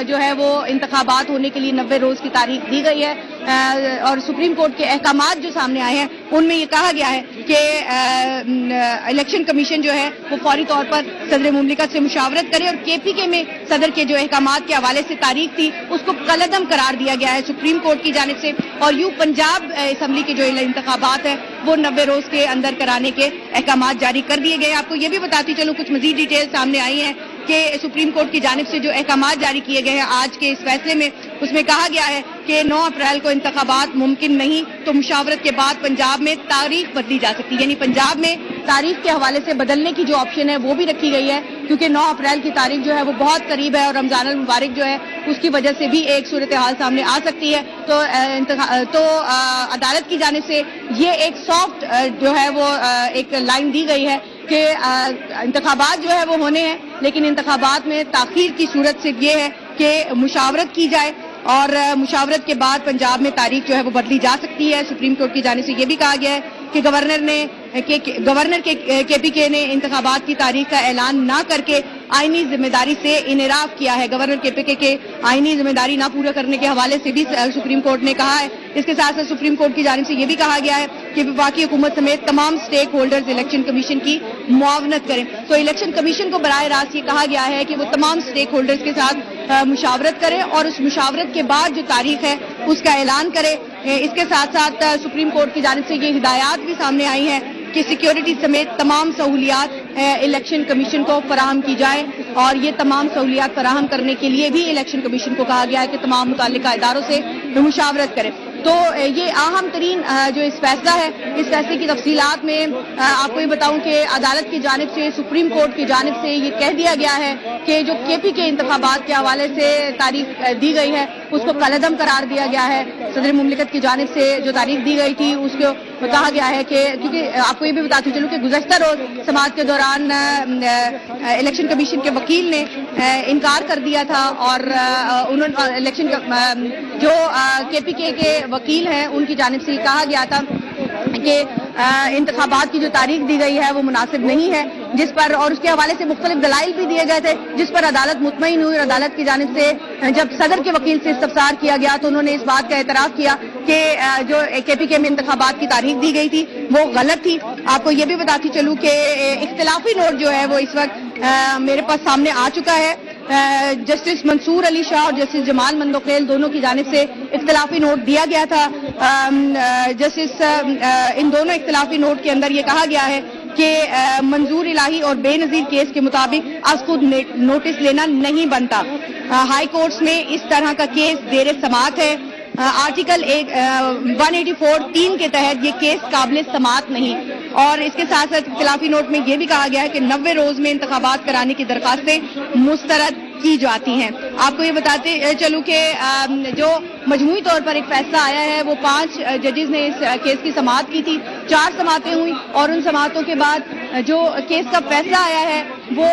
جو ہے وہ انتخابات ہونے کے لیے 90 روز کی تاریخ دی گئی ہے، اور سپریم کورٹ کے احکامات جو سامنے آئے ہیں ان میں یہ کہا گیا ہے کہ الیکشن کمیشن جو ہے وہ فوری طور پر صدر مملکت سے مشاورت کرے، اور کے پی کے میں صدر کے جو احکامات کے حوالے سے تاریخ تھی اس کو کالعدم قرار دیا گیا ہے سپریم کورٹ کی جانب سے، اور یوں پنجاب اسمبلی کے جو انتخابات ہیں وہ 90 روز کے اندر کرانے کے احکامات جاری کر دیے گئے۔ آپ کو یہ بھی بتاتی چلوں کچھ مزید ڈیٹیل سامنے آئی ہیں کہ سپریم کورٹ کی جانب سے جو احکامات جاری کیے گئے ہیں آج کے اس فیصلے میں، اس میں کہا گیا ہے کہ 9 اپریل کو انتخابات ممکن نہیں تو مشاورت کے بعد پنجاب میں تاریخ بدلی جا سکتی ہے، یعنی پنجاب میں تاریخ کے حوالے سے بدلنے کی جو آپشن ہے وہ بھی رکھی گئی ہے، کیونکہ 9 اپریل کی تاریخ جو ہے وہ بہت قریب ہے اور رمضان المبارک جو ہے اس کی وجہ سے بھی ایک صورتحال سامنے آ سکتی ہے۔ تو عدالت کی جانب سے یہ ایک سافٹ جو ہے وہ ایک لائن دی گئی ہے کہ انتخابات جو ہے وہ ہونے ہیں، لیکن انتخابات میں تاخیر کی صورت سے یہ ہے کہ مشاورت کی جائے، اور مشاورت کے بعد پنجاب میں تاریخ جو ہے وہ بدلی جا سکتی ہے۔ سپریم کورٹ کی جانب سے یہ بھی کہا گیا ہے کہ گورنر کے کے پی کے نے انتخابات کی تاریخ کا اعلان نہ کر کے آئینی ذمہ داری سے انحراف کیا ہے. گورنر KPK کے آئینی ذمہ داری نہ پورا کرنے کے حوالے سے بھی سپریم کورٹ نے کہا ہے. اس کے ساتھ ساتھ سپریم کورٹ کی جانب سے یہ بھی کہا گیا ہے کہ وفاقی حکومت سمیت تمام سٹیک ہولڈرز الیکشن کمیشن کی معاونت کریں. تو الیکشن کمیشن کو براہ راست یہ کہا گیا ہے کہ وہ تمام سٹیک ہولڈرز کے ساتھ مشاورت کرے اور اس مشاورت کے بعد جو تاریخ ہے اس کا اعلان کرے. اس کے ساتھ ساتھ سپریم کورٹ کی جانب سے یہ ہدایات بھی سامنے آئی ہیں کہ سیکیورٹی سمیت تمام سہولیات الیکشن کمیشن کو فراہم کی جائیں اور یہ تمام سہولیات فراہم کرنے کے لیے بھی الیکشن کمیشن کو کہا گیا ہے کہ تمام متعلقہ اداروں سے مشاورت کرے. تو یہ اہم ترین جو اس فیصلہ ہے, اس فیصلے کی تفصیلات میں آپ کو یہ بتاؤں کہ عدالت کی جانب سے, سپریم کورٹ کی جانب سے یہ کہہ دیا گیا ہے کہ جو KPK انتخابات کے حوالے سے تاریخ دی گئی ہے اس کو کالعدم قرار دیا گیا ہے. صدر مملکت کی جانب سے جو تاریخ دی گئی تھی اس کو کہا گیا ہے کہ کیونکہ آپ کو یہ بھی بتاتی چلوں کہ گزشتہ روز سماعت کے دوران الیکشن کمیشن کے وکیل نے انکار کر دیا تھا اور انہوں نے الیکشن جو KPK کے وکیل ہیں ان کی جانب سے یہ کہا گیا تھا کہ انتخابات کی جو تاریخ دی گئی ہے وہ مناسب نہیں ہے, جس پر اور اس کے حوالے سے مختلف دلائل بھی دیے گئے تھے جس پر عدالت مطمئن ہوئی. عدالت کی جانب سے جب صدر کے وکیل سے استفسار کیا گیا تو انہوں نے اس بات کا اعتراف کیا کہ جو KPK میں انتخابات کی تاریخ دی گئی تھی وہ غلط تھی. آپ کو یہ بھی بتاتی چلوں کہ اختلافی نوٹ جو ہے وہ اس وقت میرے پاس سامنے آ چکا ہے. جسٹس منصور علی شاہ اور جسٹس جمال مندوخیل دونوں کی جانب سے اختلافی نوٹ دیا گیا تھا. جسٹس ان دونوں اختلافی نوٹ کے اندر یہ کہا گیا ہے کہ منظور الہی اور بے نظیر کیس کے مطابق از خود نوٹس لینا نہیں بنتا. ہائی کورٹس میں اس طرح کا کیس زیر سماعت ہے. آرٹیکل 184(3) کے تحت یہ کیس قابل سماعت نہیں. اور اس کے ساتھ ساتھ اختلافی نوٹ میں یہ بھی کہا گیا ہے کہ 90 روز میں انتخابات کرانے کی درخواستیں مسترد کی جاتی ہیں. آپ کو یہ بتاتے چلوں کہ جو مجموعی طور پر ایک فیصلہ آیا ہے وہ 5 ججز نے اس کیس کی سماعت کی تھی. 4 سماعتیں ہوئیں اور ان سماعتوں کے بعد جو کیس کا فیصلہ آیا ہے وہ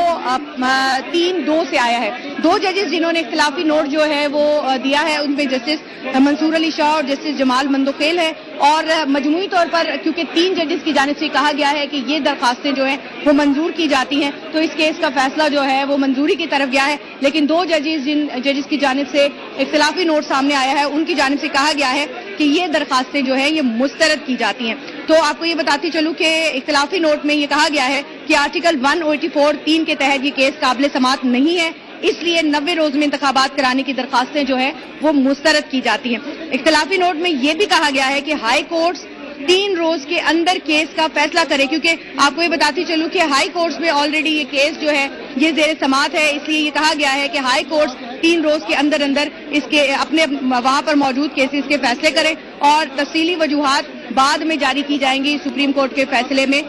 3-2 سے آیا ہے. 2 ججز جنہوں نے اختلافی نوٹ جو ہے وہ دیا ہے ان میں جسٹس منصور علی شاہ اور جسٹس جمال مندوخیل ہے. اور مجموعی طور پر کیونکہ 3 ججز کی جانب سے کہا گیا ہے کہ یہ درخواستیں جو ہیں وہ منظور کی جاتی ہیں تو اس کیس کا فیصلہ جو ہے وہ منظوری کی طرف گیا ہے. لیکن 2 ججز جن ججز کی جانب سے اختلافی نوٹ سامنے آیا ہے ان کی جانب سے کہا گیا ہے کہ یہ درخواستیں جو ہیں یہ مسترد کی جاتی ہیں. تو آپ کو یہ بتاتی چلوں کہ اختلافی نوٹ میں یہ کہا گیا ہے کہ آرٹیکل 184(3) کے تحت یہ کیس قابل سماعت نہیں ہے, اس لیے 90 روز میں انتخابات کرانے کی درخواستیں جو ہیں وہ مسترد کی جاتی ہیں. اختلافی نوٹ میں یہ بھی کہا گیا ہے کہ ہائی کورٹس 3 روز کے اندر کیس کا فیصلہ کرے, کیونکہ آپ کو یہ بتاتی چلوں کہ ہائی کورٹس میں آلریڈی یہ کیس جو ہے یہ زیر سماعت ہے. اس لیے یہ کہا گیا ہے کہ ہائی کورٹس 3 روز کے اندر اس کے اپنے وہاں پر موجود کیسز کے فیصلے کریں اور تفصیلی وجوہات بعد میں جاری کی جائیں گی. سپریم کورٹ کے فیصلے میں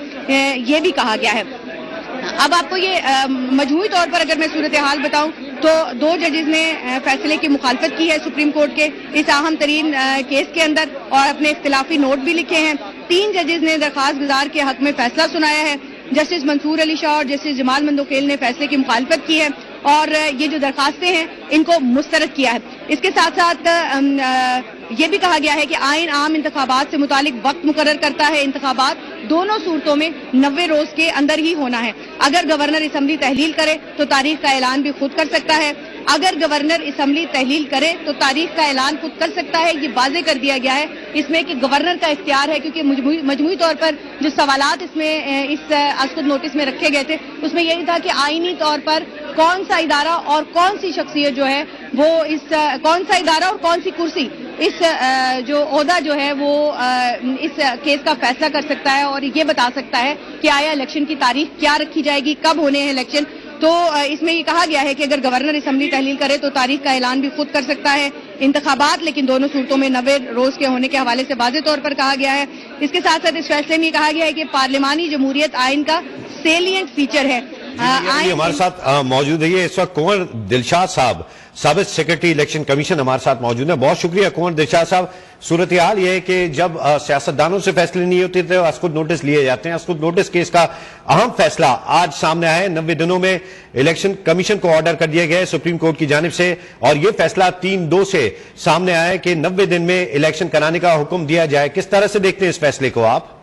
یہ بھی کہا گیا ہے. اب آپ کو یہ مجموعی طور پر اگر میں صورتحال بتاؤں تو 2 ججز نے فیصلے کی مخالفت کی ہے سپریم کورٹ کے اس اہم ترین کیس کے اندر اور اپنے اختلافی نوٹ بھی لکھے ہیں. 3 ججز نے درخواست گزار کے حق میں فیصلہ سنایا ہے. جسٹس منصور علی شاہ اور جسٹس جمال مندوخیل نے فیصلے کی مخالفت کی ہے اور یہ جو درخواستیں ہیں ان کو مسترد کیا ہے. اس کے ساتھ ساتھ یہ بھی کہا گیا ہے کہ آئین عام انتخابات سے متعلق وقت مقرر کرتا ہے. انتخابات دونوں صورتوں میں 90 روز کے اندر ہی ہونا ہے. اگر گورنر اسمبلی تحلیل کرے تو تاریخ کا اعلان بھی خود کر سکتا ہے. اگر گورنر اسمبلی تحلیل کرے تو تاریخ کا اعلان خود کر سکتا ہے. یہ واضح کر دیا گیا ہے اس میں کہ گورنر کا اختیار ہے, کیونکہ مجموعی طور پر جو سوالات اس میں اس اسکت نوٹس میں رکھے گئے تھے اس میں یہی تھا کہ آئینی طور پر کون سا ادارہ اور کون سی شخصیت جو ہے وہ کون سا ادارہ اور کون سی کرسی اس جو عہدہ جو ہے وہ اس کیس کا فیصلہ کر سکتا ہے اور یہ بتا سکتا ہے کہ آیا الیکشن کی تاریخ کیا رکھی جائے گی, کب ہونے ہیں الیکشن. تو اس میں یہ کہا گیا ہے کہ اگر گورنر اسمبلی تحلیل کرے تو تاریخ کا اعلان بھی خود کر سکتا ہے. انتخابات لیکن دونوں صورتوں میں 90 روز کے ہونے کے حوالے سے واضح طور پر کہا گیا ہے. اس کے ساتھ ساتھ اس فیصلے میں یہ کہا گیا ہے کہ پارلیمانی جمہوریت آئین کا سیلینٹ فیچر ہے. ہمارے ساتھ موجود ہے اس وقت کنور دلشاد صاحب, سابق سیکرٹری الیکشن کمیشن ہمارے ساتھ موجود ہیں. بہت شکریہ کنور دلشاد صاحب. صورتحال یہ ہے کہ جب سیاستدانوں سے فیصلے نہیں ہوتے تھے اسکوت نوٹس لیے جاتے ہیں. اسکوت نوٹس کیس کا اہم فیصلہ آج سامنے آیا ہے. 90 دنوں میں الیکشن کمیشن کو آرڈر کر دیا گیا ہے سپریم کورٹ کی جانب سے اور یہ فیصلہ 3-2 سے سامنے آیا ہے کہ 90 دن میں الیکشن کرانے کا حکم دیا جائے. کس طرح سے دیکھتے ہیں اس فیصلے کو آپ؟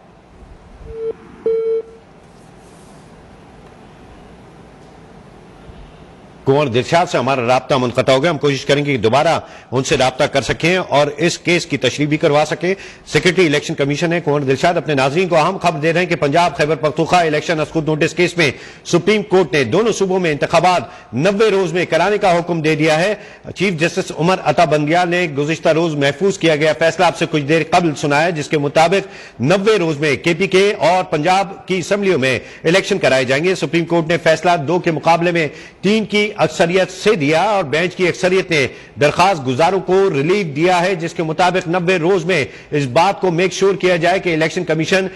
کنور دلشاد سے ہمارا رابطہ منقطع ہو گیا. ہم کوشش کریں گے کہ دوبارہ ان سے رابطہ کر سکیں اور اس کیس کی تشریح بھی کروا سکیں. سیکرٹری الیکشن کمیشن ہے کنور دلشاد اپنے ناظرین کو اہم خبر دے رہے ہیں کہ Punjab Khyber Pakhtunkhwa election اسکوت notice case میں سپریم کورٹ نے دونوں صوبوں میں انتخابات 90 روز میں کرانے کا حکم دے دیا ہے. چیف جسٹس عمر عطا بندیال نے گزشتہ روز محفوظ کیا گیا فیصلہ آپ سے کچھ دیر قبل سنایا, جس کے مطابق 90 روز میں کے پی کے اور پنجاب کی اسمبلیوں میں الیکشن کرائے جائیں گے. سپریم کورٹ نے فیصلہ 2 کے مقابلے میں 3 کی اکثریت سے دیا اور بینچ کی اکثریت نے درخواست گزاروں کو ریلیف دیا ہے, جس کے مطابق 90 روز میں اس بات کو میک شور کیا جائے کہ الیکشن کمیشن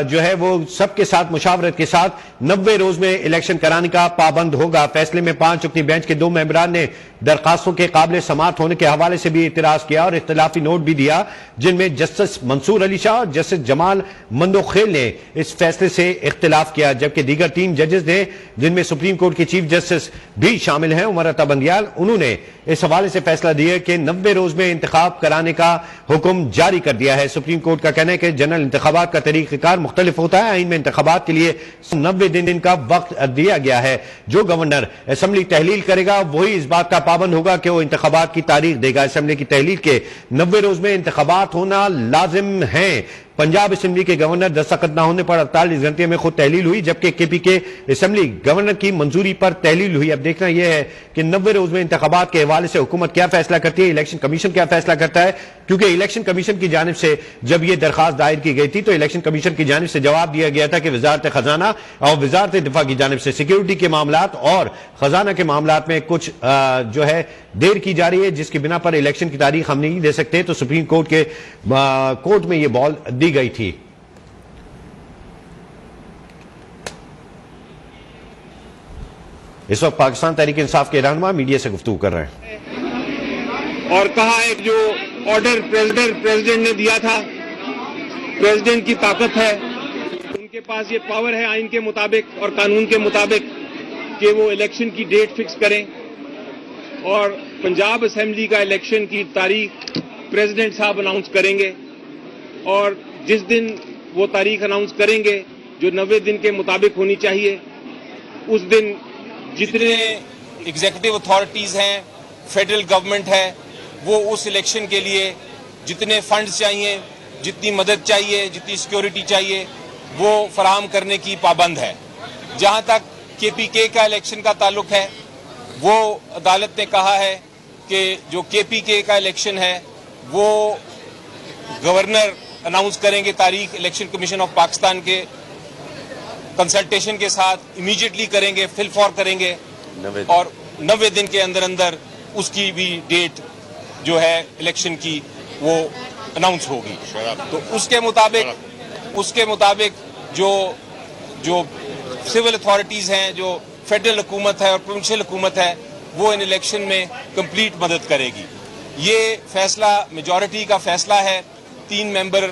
جو ہے وہ سب کے ساتھ مشاورت کے ساتھ 90 روز میں الیکشن کرانے کا پابند ہوگا. فیصلے میں 5 رکنی بینچ کے 2 ممبران نے درخواستوں کے قابل سماعت ہونے کے حوالے سے بھی اعتراض کیا اور اختلافی نوٹ بھی دیا, جن میں جسٹس منصور علی شاہ اور جسٹس جمال مندوخیل نے اس فیصلے سے اختلاف کیا, جبکہ دیگر 3 ججز نے جن میں سپریم کورٹ کے چیف جسٹس بھی شامل ہیں عمر عطا بندیال, انہوں نے اس حوالے سے فیصلہ دیا کہ 90 روز میں انتخاب کرانے کا حکم جاری کر دیا ہے. سپریم کورٹ کا کہنا ہے کہ جنرل انتخابات کا طریقہ کار مختلف ہوتا ہے. آئین میں انتخابات کے لیے 90 دن کا وقت دیا گیا ہے. جو گورنر اسمبلی تحلیل کرے گا وہی اس بات کا پابند ہوگا کہ وہ انتخابات کی تاریخ دے گا. اسمبلی کی تحلیل کے 90 روز میں انتخابات ہونا لازم ہیں. پنجاب اسمبلی کے گورنر دستخط نہ ہونے پر 48 گھنٹے میں خود تحلیل ہوئی, جبکہ کے پی کے اسمبلی گورنر کی منظوری پر تحلیل ہوئی. اب دیکھنا یہ ہے کہ 90 روز میں انتخابات کے حوالے سے حکومت کیا فیصلہ کرتی ہے, الیکشن کمیشن کیا فیصلہ کرتا ہے, کیونکہ الیکشن کمیشن کی جانب سے جب یہ درخواست دائر کی گئی تھی تو الیکشن کمیشن کی جانب سے جواب دیا گیا تھا کہ وزارت خزانہ اور وزارت دفاع کی جانب سے سیکیورٹی کے معاملات اور خزانہ کے معاملات میں کچھ جو ہے دیر کی جا رہی ہے, جس کی بنا پر الیکشن کی تاریخ ہم نہیں دے سکتے. تو سپریم کورٹ کے کورٹ میں یہ بال دی گئی تھی. اس وقت پاکستان تحریک انصاف کے رہنما میڈیا سے گفتگو کر رہے ہیں اور کہا ہے کہ جو آرڈر پریزیڈنٹ نے دیا تھا, پریزیڈنٹ کی طاقت ہے, ان کے پاس یہ پاور ہے آئین کے مطابق اور قانون کے مطابق کہ وہ الیکشن کی ڈیٹ فکس کریں اور پنجاب اسمبلی کا الیکشن کی تاریخ پریزیڈنٹ صاحب اناؤنس کریں گے. اور جس دن وہ تاریخ اناؤنس کریں گے جو 90 دن کے مطابق ہونی چاہیے, اس دن جتنے ایگزیکٹو اتھارٹیز ہیں, فیڈرل گورنمنٹ ہے, وہ اس الیکشن کے لیے جتنے فنڈز چاہیے, جتنی مدد چاہیے, جتنی سیکیورٹی چاہیے وہ فراہم کرنے کی پابند ہے. جہاں تک کے پی کے کا الیکشن کا تعلق ہے, وہ عدالت نے کہا ہے کہ جو کے پی کے کا الیکشن ہے وہ گورنر اناؤنس کریں گے تاریخ, الیکشن کمیشن آف پاکستان کے کنسلٹیشن کے ساتھ امیڈیٹلی کریں گے, فل فور کریں گے اور 90 دن کے اندر اندر اس کی بھی ڈیٹ جو ہے الیکشن کی وہ اناؤنس ہوگی. تو اس کے مطابق جو سول اتھارٹیز ہیں, جو فیڈرل حکومت ہے اور پروونشل حکومت ہے, وہ ان الیکشن میں کمپلیٹ مدد کرے گی. یہ فیصلہ میجورٹی کا فیصلہ ہے, 3 ممبر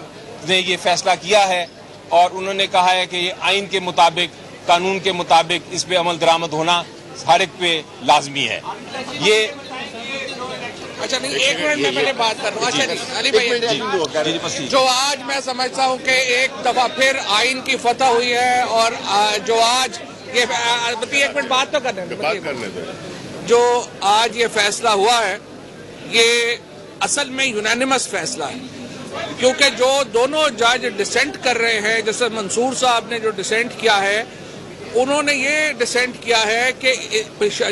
نے یہ فیصلہ کیا ہے اور انہوں نے کہا ہے کہ یہ آئین کے مطابق, قانون کے مطابق اس پہ عمل درآمد ہونا ہر ایک پہ لازمی ہے. یہ اچھا نہیں, 1 منٹ میں پہلے بات کر رہا ہوں. اچھا علی بھائی, جو آج میں سمجھتا ہوں کہ ایک دفعہ پھر آئین کی فتح ہوئی ہے اور جو آج یہ 1 منٹ بات تو کرنے دیں, جو آج یہ فیصلہ ہوا ہے یہ اصل میں یونانیمس فیصلہ ہے, کیونکہ جو دونوں جج ڈسینٹ کر رہے ہیں, جیسے منصور صاحب نے جو ڈسینٹ کیا ہے, انہوں نے یہ ڈسینٹ کیا ہے کہ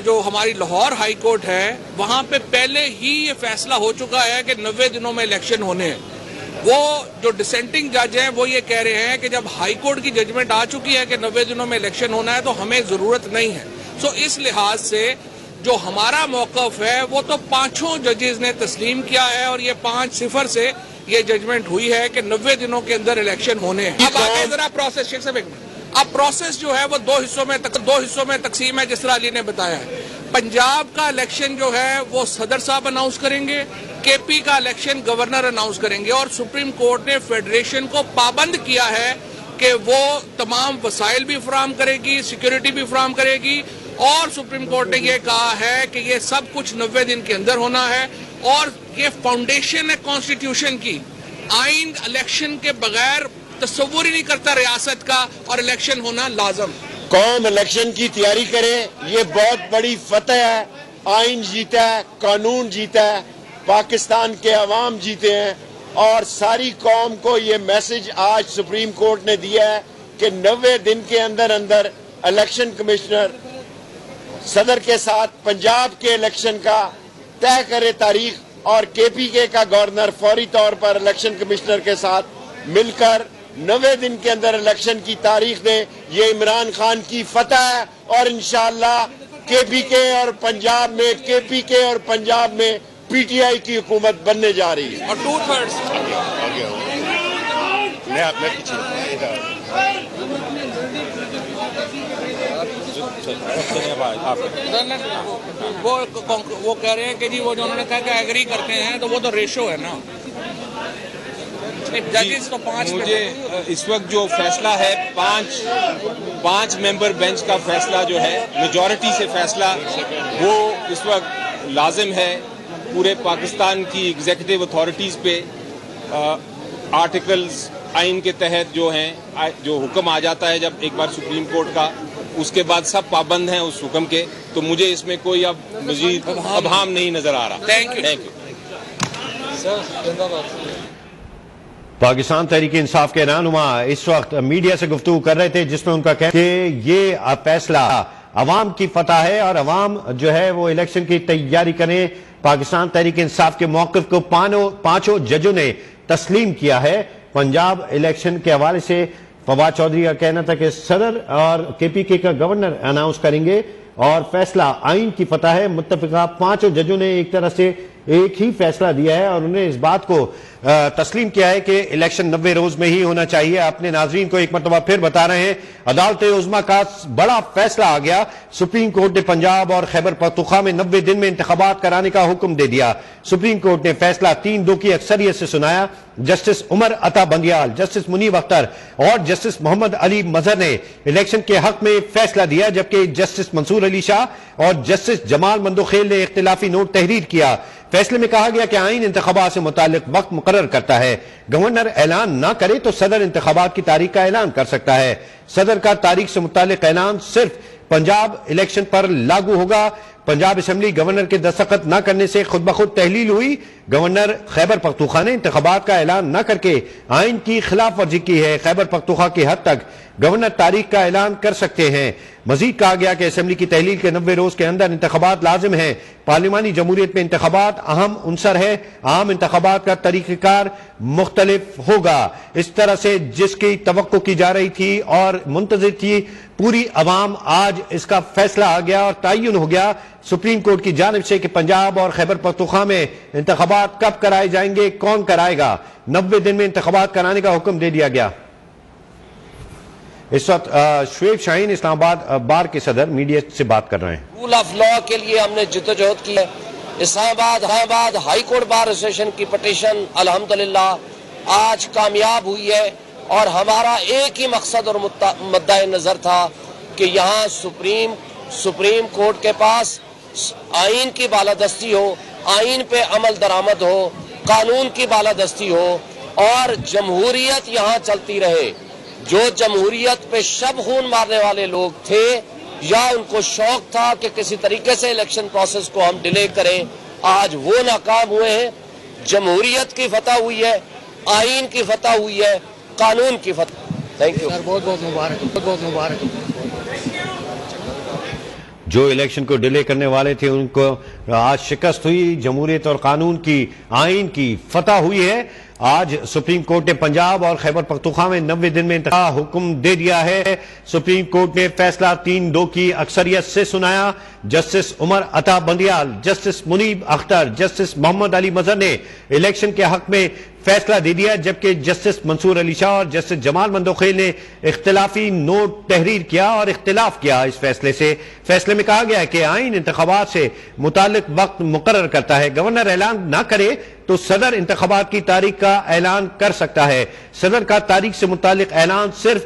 جو ہماری لاہور ہائی کورٹ ہے وہاں پہ پہلے ہی یہ فیصلہ ہو چکا ہے کہ 90 دنوں میں الیکشن ہونے ہیں. وہ جو ڈسینٹنگ جج ہیں وہ یہ کہہ رہے ہیں کہ جب ہائی کورٹ کی ججمنٹ آ چکی ہے کہ 90 دنوں میں الیکشن ہونا ہے تو ہمیں ضرورت نہیں ہے. سو اس لحاظ سے جو ہمارا موقف ہے وہ تو 5 ججز نے تسلیم کیا ہے اور یہ 5-0 سے یہ ججمنٹ ہوئی ہے کہ 90 دنوں کے اندر الیکشن ہونے ہیں. اب آگے ذرا پروسیس, شیخ صاحب اب پروسیس جو ہے وہ 2 حصوں میں تقسیم ہے, جس طرح علی نے بتایا ہے. پنجاب کا الیکشن جو ہے وہ صدر صاحب اناؤنس کریں گے, کے پی کا الیکشن گورنر اناؤنس کریں گے, اور سپریم کورٹ نے فیڈریشن کو پابند کیا ہے کہ وہ تمام وسائل بھی فراہم کرے گی, سیکیورٹی بھی فراہم کرے گی, اور سپریم کورٹ نے یہ کہا ہے کہ یہ سب کچھ 90 دن کے اندر ہونا ہے. اور یہ فاؤنڈیشن ہے کانسٹیٹیوشن کی, آئین الیکشن کے بغیر تصور ہی نہیں کرتا ریاست کا, اور الیکشن ہونا لازم. قوم الیکشن کی تیاری کرے. یہ بہت بڑی فتح ہے. آئین جیتا ہے, قانون جیتا ہے, پاکستان کے عوام جیتے ہیں, اور ساری قوم کو یہ میسج آج سپریم کورٹ نے دیا ہے کہ 90 دن کے اندر اندر الیکشن کمشنر صدر کے ساتھ پنجاب کے الیکشن کا طے کرے تاریخ, اور KPK کا گورنر فوری طور پر الیکشن کمشنر کے ساتھ مل کر 90 دن کے اندر الیکشن کی تاریخ دیں. یہ عمران خان کی فتح ہے, اور انشاءاللہ KPK اور پنجاب میں PTI کی حکومت بننے جا رہی ہے. اور 2/3 وہ کہہ رہے ہیں کہ جی وہ جو انہوں نے کہا کہ ایگری کرتے ہیں تو وہ تو ریشو ہے نا. ججز تو 5. مجھے اس وقت جو فیصلہ ہے 5 ممبر بینچ کا فیصلہ جو ہے میجورٹی سے فیصلہ, وہ اس وقت لازم ہے پورے پاکستان کی ایگزیکٹو اتھارٹیز پہ. آرٹیکلز آئین کے تحت جو ہیں, جو حکم آ جاتا ہے جب ایک بار سپریم کورٹ کا, اس کے بعد سب پابند ہیں اس حکم کے. تو مجھے اس میں کوئی اب مزید ابہام نہیں نظر آ رہا. Thank you. پاکستان تحریک انصاف کے رہنما اس وقت میڈیا سے گفتگو کر رہے تھے, جس میں ان کا کہنا کہ یہ فیصلہ عوام کی فتح ہے اور عوام جو ہے وہ الیکشن کی تیاری کریں. پاکستان تحریک انصاف کے موقف کو 5 ججوں نے تسلیم کیا ہے. پنجاب الیکشن کے حوالے سے فواد چودھری کا کہنا تھا کہ صدر اور KPK کا گورنر اناؤنس کریں گے, اور فیصلہ آئین کی فتح ہے. متفقہ 5 ججوں نے ایک طرح سے ایک ہی فیصلہ دیا ہے, اور انہیں اس بات کو تسلیم کیا ہے کہ الیکشن 90 روز میں ہی ہونا چاہیے. اپنے ناظرین کو ایک مرتبہ پھر بتا رہے ہیں, عدالت عظمیٰ کا بڑا فیصلہ آ گیا. سپریم کورٹ نے پنجاب اور خیبر پختونخوا میں 90 دن میں انتخابات کرانے کا حکم دے دیا. سپریم کورٹ نے فیصلہ 3-2 کی اکثریت سے سنایا. جسٹس عمر عطا بندیال, جسٹس منیب اختر اور جسٹس محمد علی مظہر نے الیکشن کے حق میں فیصلہ دیا, جبکہ جسٹس منصور علی شاہ اور جسٹس جمال مندوخیل نے اختلافی نوٹ تحریر کیا. فیصلے میں کہا گیا کہ آئین انتخابات سے متعلق وقت مقرر کرتا ہے. گورنر اعلان نہ کرے تو صدر انتخابات کی تاریخ کا اعلان کر سکتا ہے. صدر کا تاریخ سے متعلق اعلان صرف پنجاب الیکشن پر لاگو ہوگا. پنجاب اسمبلی گورنر کے دستخط نہ کرنے سے خود بخود تحلیل ہوئی. گورنر خیبر پختونخوا نے انتخابات کا اعلان نہ کر کے آئین کی خلاف ورزی کی ہے. خیبر پختونخوا کی حد تک گورنر تاریخ کا اعلان کر سکتے ہیں. مزید کہا گیا کہ اسمبلی کی تحلیل کے 90 روز کے اندر انتخابات لازم ہیں. پارلیمانی جمہوریت میں انتخابات اہم عنصر ہے. عام انتخابات کا طریقہ کار مختلف ہوگا. اس طرح سے جس کی توقع کی جا رہی تھی اور منتظر تھی پوری عوام, آج اس کا فیصلہ آ گیا اور تعین ہو گیا سپریم کورٹ کی جانب سے کہ پنجاب اور خیبر پختونخوا میں انتخابات کب کرائے جائیں گے, کون کرائے گا. 90 دن میں انتخابات کرانے کا حکم دے دیا گیا. اس وقت شعیب شاہین اسلام آباد بار کے صدر میڈیا سے بات کر رہے ہیں. رول آف لا کے لیے ہم نے جدوجہد کی ہے. اسلام آباد ہائی کورٹ بار ایسوسیشن کی پٹیشن الحمدللہ آج کامیاب ہوئی ہے, اور ہمارا ایک ہی مقصد اور مدعا نظر تھا کہ یہاں سپریم کورٹ کے پاس آئین کی بالادستی ہو, آئین پہ عمل درآمد ہو, قانون کی بالادستی ہو, اور جمہوریت یہاں چلتی رہے. جو جمہوریت پہ شب خون مارنے والے لوگ تھے یا ان کو شوق تھا کہ کسی طریقے سے الیکشن پروسیس کو ہم ڈیلے کریں, آج وہ ناکام ہوئے ہیں. جمہوریت کی فتح ہوئی ہے, آئین کی فتح ہوئی ہے, قانون کی فتح. Thank you. بہت بہت مبارک, بہت بہت مبارک. جو الیکشن کو ڈیلے کرنے والے تھے ان کو آج شکست ہوئی. جمہوریت اور قانون کی, آئین کی فتح ہوئی ہے. آج سپریم کورٹ نے پنجاب اور خیبر پختونخوا میں 90 دن میں انتخاب حکم دے دیا ہے. سپریم کورٹ نے فیصلہ 3-2 کی اکثریت سے سنایا. جسٹس عمر عطا بندیال, جسٹس منیب اختر, جسٹس محمد علی مظہر نے الیکشن کے حق میں فیصلہ دے دیا, جبکہ جسٹس منصور علی شاہ اور جسٹس جمال مندوخیل نے اختلافی نوٹ تحریر کیا اور اختلاف کیا اس فیصلے سے. فیصلے میں کہا گیا کہ آئین انتخابات سے متعلق وقت مقرر کرتا ہے. گورنر اعلان نہ کرے تو صدر انتخابات کی تاریخ کا اعلان کر سکتا ہے. صدر کا تاریخ سے متعلق اعلان صرف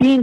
3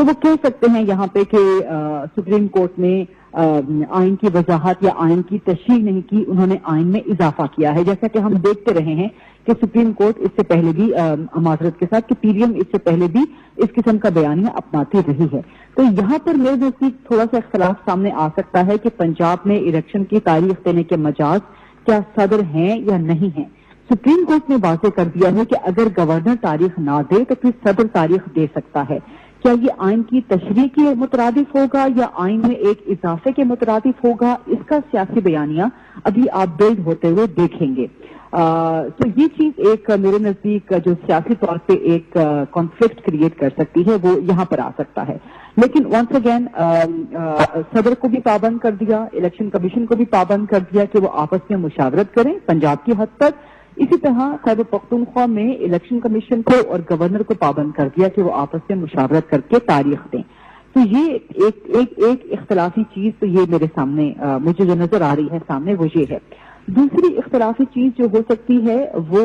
تو وہ کہہ سکتے ہیں یہاں پہ کہ سپریم کورٹ نے آئین کی وضاحت یا آئین کی تشریح نہیں کی، انہوں نے آئین میں اضافہ کیا ہے، جیسا کہ ہم دیکھتے رہے ہیں کہ سپریم کورٹ اس سے پہلے بھی معذرت کے ساتھ کہ پی ڈی ایم اس سے پہلے بھی اس قسم کا بیانیہ اپناتی رہی ہے۔ تو یہاں پر میرے نزدیک تھوڑا سا اختلاف سامنے آ سکتا ہے کہ پنجاب میں الیکشن کی تاریخ دینے کے مجاز کیا صدر ہیں یا نہیں ہیں۔ سپریم کورٹ نے واضح کر دیا ہے کہ اگر گورنر تاریخ نہ دے تو پھر صدر تاریخ دے سکتا ہے۔ کیا یہ آئین کی تشریح کے مترادف ہوگا یا آئین میں ایک اضافے کے مترادف ہوگا، اس کا سیاسی بیانیہ ابھی آپ بلڈ ہوتے ہوئے دیکھیں گے۔ تو یہ چیز ایک میرے نزدیک جو سیاسی طور پہ ایک کانفلکٹ کریٹ کر سکتی ہے وہ یہاں پر آ سکتا ہے۔ لیکن ونس اگین صدر کو بھی پابند کر دیا، الیکشن کمیشن کو بھی پابند کر دیا کہ وہ آپس میں مشاورت کریں پنجاب کی حد تک۔ اسی طرح خیبر پختونخوا میں الیکشن کمیشن کو اور گورنر کو پابند کر دیا کہ وہ آپس میں مشاورت کر کے تاریخ دیں۔ تو یہ ایک اختلافی چیز تو یہ میرے سامنے مجھے جو نظر آ رہی ہے سامنے وہ یہ ہے۔ دوسری اختلافی چیز جو ہو سکتی ہے وہ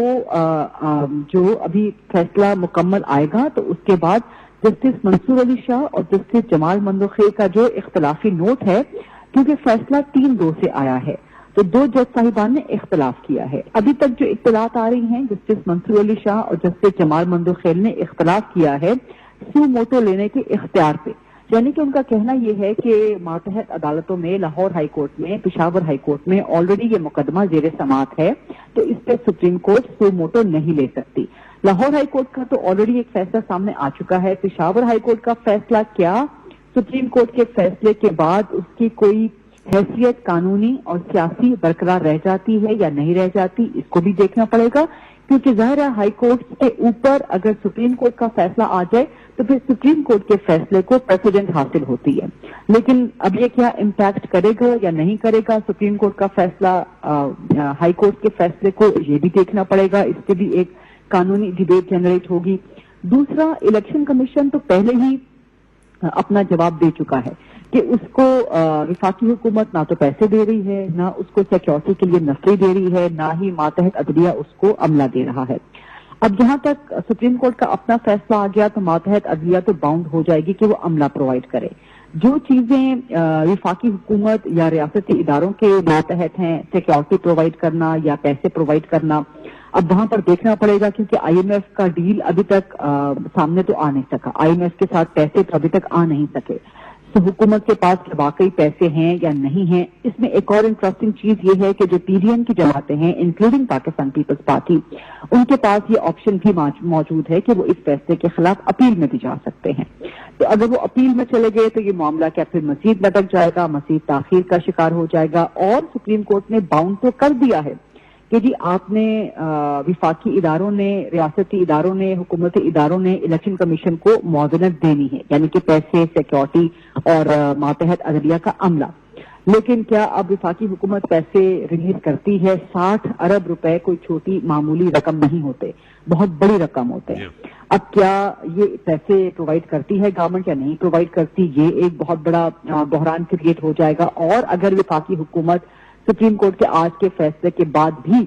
جو ابھی فیصلہ مکمل آئے گا تو اس کے بعد جسٹس منصور علی شاہ اور جسٹس جمال مندوخیل کا جو اختلافی نوٹ ہے، کیونکہ فیصلہ 3-2 سے آیا ہے تو 2 جج صاحبان نے اختلاف کیا ہے۔ ابھی تک جو اطلاعات آ رہی ہیں جسٹس منصور علی شاہ اور جسٹس جمال مندوخیل نے اختلاف کیا ہے سو موٹو لینے کے اختیار پہ، یعنی کہ ان کا کہنا یہ ہے کہ ماتحت عدالتوں میں لاہور ہائی کورٹ میں، پشاور ہائی کورٹ میں آلریڈی یہ مقدمہ زیر سماعت ہے تو اس پہ سپریم کورٹ سو موٹو نہیں لے سکتی۔ لاہور ہائی کورٹ کا تو آلریڈی ایک فیصلہ سامنے آ چکا ہے، پشاور ہائی کورٹ کا فیصلہ کیا سپریم کورٹ کے فیصلے کے بعد اس کی کوئی حیثیت قانونی اور سیاسی برقرار رہ جاتی ہے یا نہیں رہ جاتی، اس کو بھی دیکھنا پڑے گا، کیونکہ ظاہر ہے ہائی کورٹ کے اوپر اگر سپریم کورٹ کا فیصلہ آ جائے تو پھر سپریم کورٹ کے فیصلے کو پریسیڈنٹ حاصل ہوتی ہے۔ لیکن اب یہ کیا امپیکٹ کرے گا یا نہیں کرے گا سپریم کورٹ کا فیصلہ ہائی کورٹ کے فیصلے کو، یہ بھی دیکھنا پڑے گا، اس سے بھی ایک قانونی ڈیبیٹ جنریٹ ہوگی۔ دوسرا، الیکشن کمیشن تو پہلے ہی اپنا جواب دے چکا ہے کہ اس کو وفاقی حکومت نہ تو پیسے دے رہی ہے، نہ اس کو سیکیورٹی کے لیے نفری دے رہی ہے، نہ ہی ماتحت عدلیہ اس کو عملہ دے رہا ہے۔ اب جہاں تک سپریم کورٹ کا اپنا فیصلہ آ گیا تو ماتحت عدلیہ تو باؤنڈ ہو جائے گی کہ وہ عملہ پرووائڈ کرے۔ جو چیزیں وفاقی حکومت یا ریاستی اداروں کے ماتحت ہیں، سیکیورٹی پرووائڈ کرنا یا پیسے پرووائڈ کرنا، اب وہاں پر دیکھنا پڑے گا کیونکہ آئی ایم ایف کا ڈیل ابھی تک سامنے تو آ نہیں سکا، آئی ایم ایف کے ساتھ پیسے تو ابھی تک آ نہیں سکے، تو حکومت کے پاس واقعی پیسے ہیں یا نہیں ہیں۔ اس میں ایک اور انٹرسٹنگ چیز یہ ہے کہ جو پی ڈی ایم کی جماعتیں ہیں انکلوڈنگ پاکستان پیپلز پارٹی، ان کے پاس یہ آپشن بھی موجود ہے کہ وہ اس فیصلے کے خلاف اپیل میں بھی جا سکتے ہیں۔ تو اگر وہ اپیل میں چلے گئے تو یہ معاملہ کیا پھر مزید لٹک جائے گا، مزید تاخیر کا شکار ہو جائے گا، اور سپریم کورٹ نے باؤنڈ تو کر دیا ہے کہ جی آپ نے وفاقی اداروں نے، ریاستی اداروں نے، حکومتی اداروں نے الیکشن کمیشن کو معاونت دینی ہے، یعنی کہ پیسے، سیکیورٹی اور ماتحت عدلیہ کا عملہ۔ لیکن کیا اب وفاقی حکومت پیسے ریلیز کرتی ہے؟ 60 ارب روپے کوئی چھوٹی معمولی رقم نہیں ہوتے، بہت بڑی رقم ہوتے ہیں۔ اب کیا یہ پیسے پرووائڈ کرتی ہے گورنمنٹ یا نہیں پرووائڈ کرتی، یہ ایک بہت بڑا بحران کریٹ ہو جائے گا۔ اور اگر وفاقی حکومت سپریم کورٹ کے آج کے فیصلے کے بعد بھی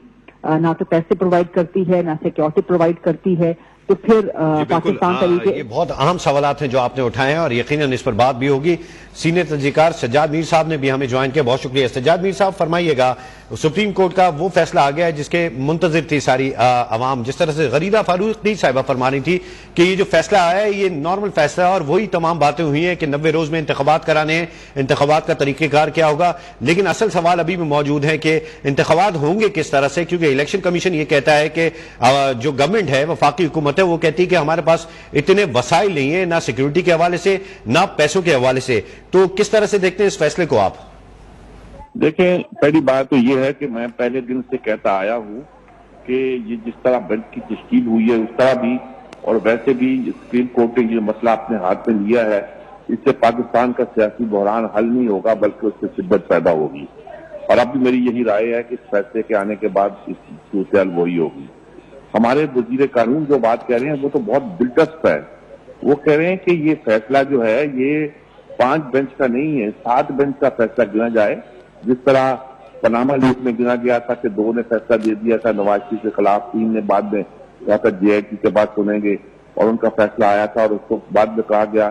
نہ تو پیسے پرووائڈ کرتی ہے نہ سیکیورٹی پرووائڈ کرتی ہے تو پھر پاکستان طریقے، یہ بہت اہم سوالات ہیں جو آپ نے اٹھائے ہیں اور یقیناً اس پر بات بھی ہوگی۔ سینئر تجزیہکار سجاد میر صاحب نے بھی ہمیں جوائن کیا، بہت شکریہ۔ سجاد میر صاحب فرمائیے گا، سپریم کورٹ کا وہ فیصلہ آ گیا ہے جس کے منتظر تھی ساری عوام، جس طرح سے غریدہ فاروقی صاحبہ فرما رہی تھی کہ یہ جو فیصلہ آیا ہے یہ نارمل فیصلہ ہے اور وہی تمام باتیں ہوئی ہیں کہ 90 روز میں انتخابات کرانے ہیں، انتخابات کا طریقہ کار کیا ہوگا، لیکن اصل سوال ابھی بھی موجود ہے کہ انتخابات ہوں گے کس طرح سے، کیونکہ الیکشن کمیشن یہ کہتا ہے کہ جو گورنمنٹ ہے، وفاقی حکومت ہے، وہ کہتی ہے کہ ہمارے پاس اتنے وسائل نہیں ہیں، نہ سیکیورٹی کے حوالے سے نہ پیسوں کے حوالے سے۔ تو کس طرح سے دیکھتے ہیں اس فیصلے کو آپ؟ دیکھیں، پہلی بات تو یہ ہے کہ میں پہلے دن سے کہتا آیا ہوں کہ یہ جس طرح بینچ کی تشکیل ہوئی ہے اس طرح بھی اور ویسے بھی سپریم کورٹ نے یہ مسئلہ اپنے ہاتھ میں لیا ہے، اس سے پاکستان کا سیاسی بحران حل نہیں ہوگا بلکہ اس سے شدت پیدا ہوگی۔ اور اب بھی میری یہی رائے ہے کہ اس فیصلے کے آنے کے بعد اس صورتحال وہی ہوگی۔ ہمارے وزیر قانون جو بات کہہ رہے ہیں وہ تو بہت دلچسپ ہے، وہ کہہ رہے ہیں کہ یہ فیصلہ جو ہے یہ 5 بینچ کا نہیں ہے، 7 بینچ کا فیصلہ گنا جائے، جس طرح پاناما لیک میں گنا گیا تھا کہ 2 نے فیصلہ دے دیا تھا نواز شریف کے خلاف، 3 نے بعد میں کہا تھا جے آئی ٹی کے بعد سنیں گے اور ان کا فیصلہ آیا تھا، اور اس کو بعد میں کہا گیا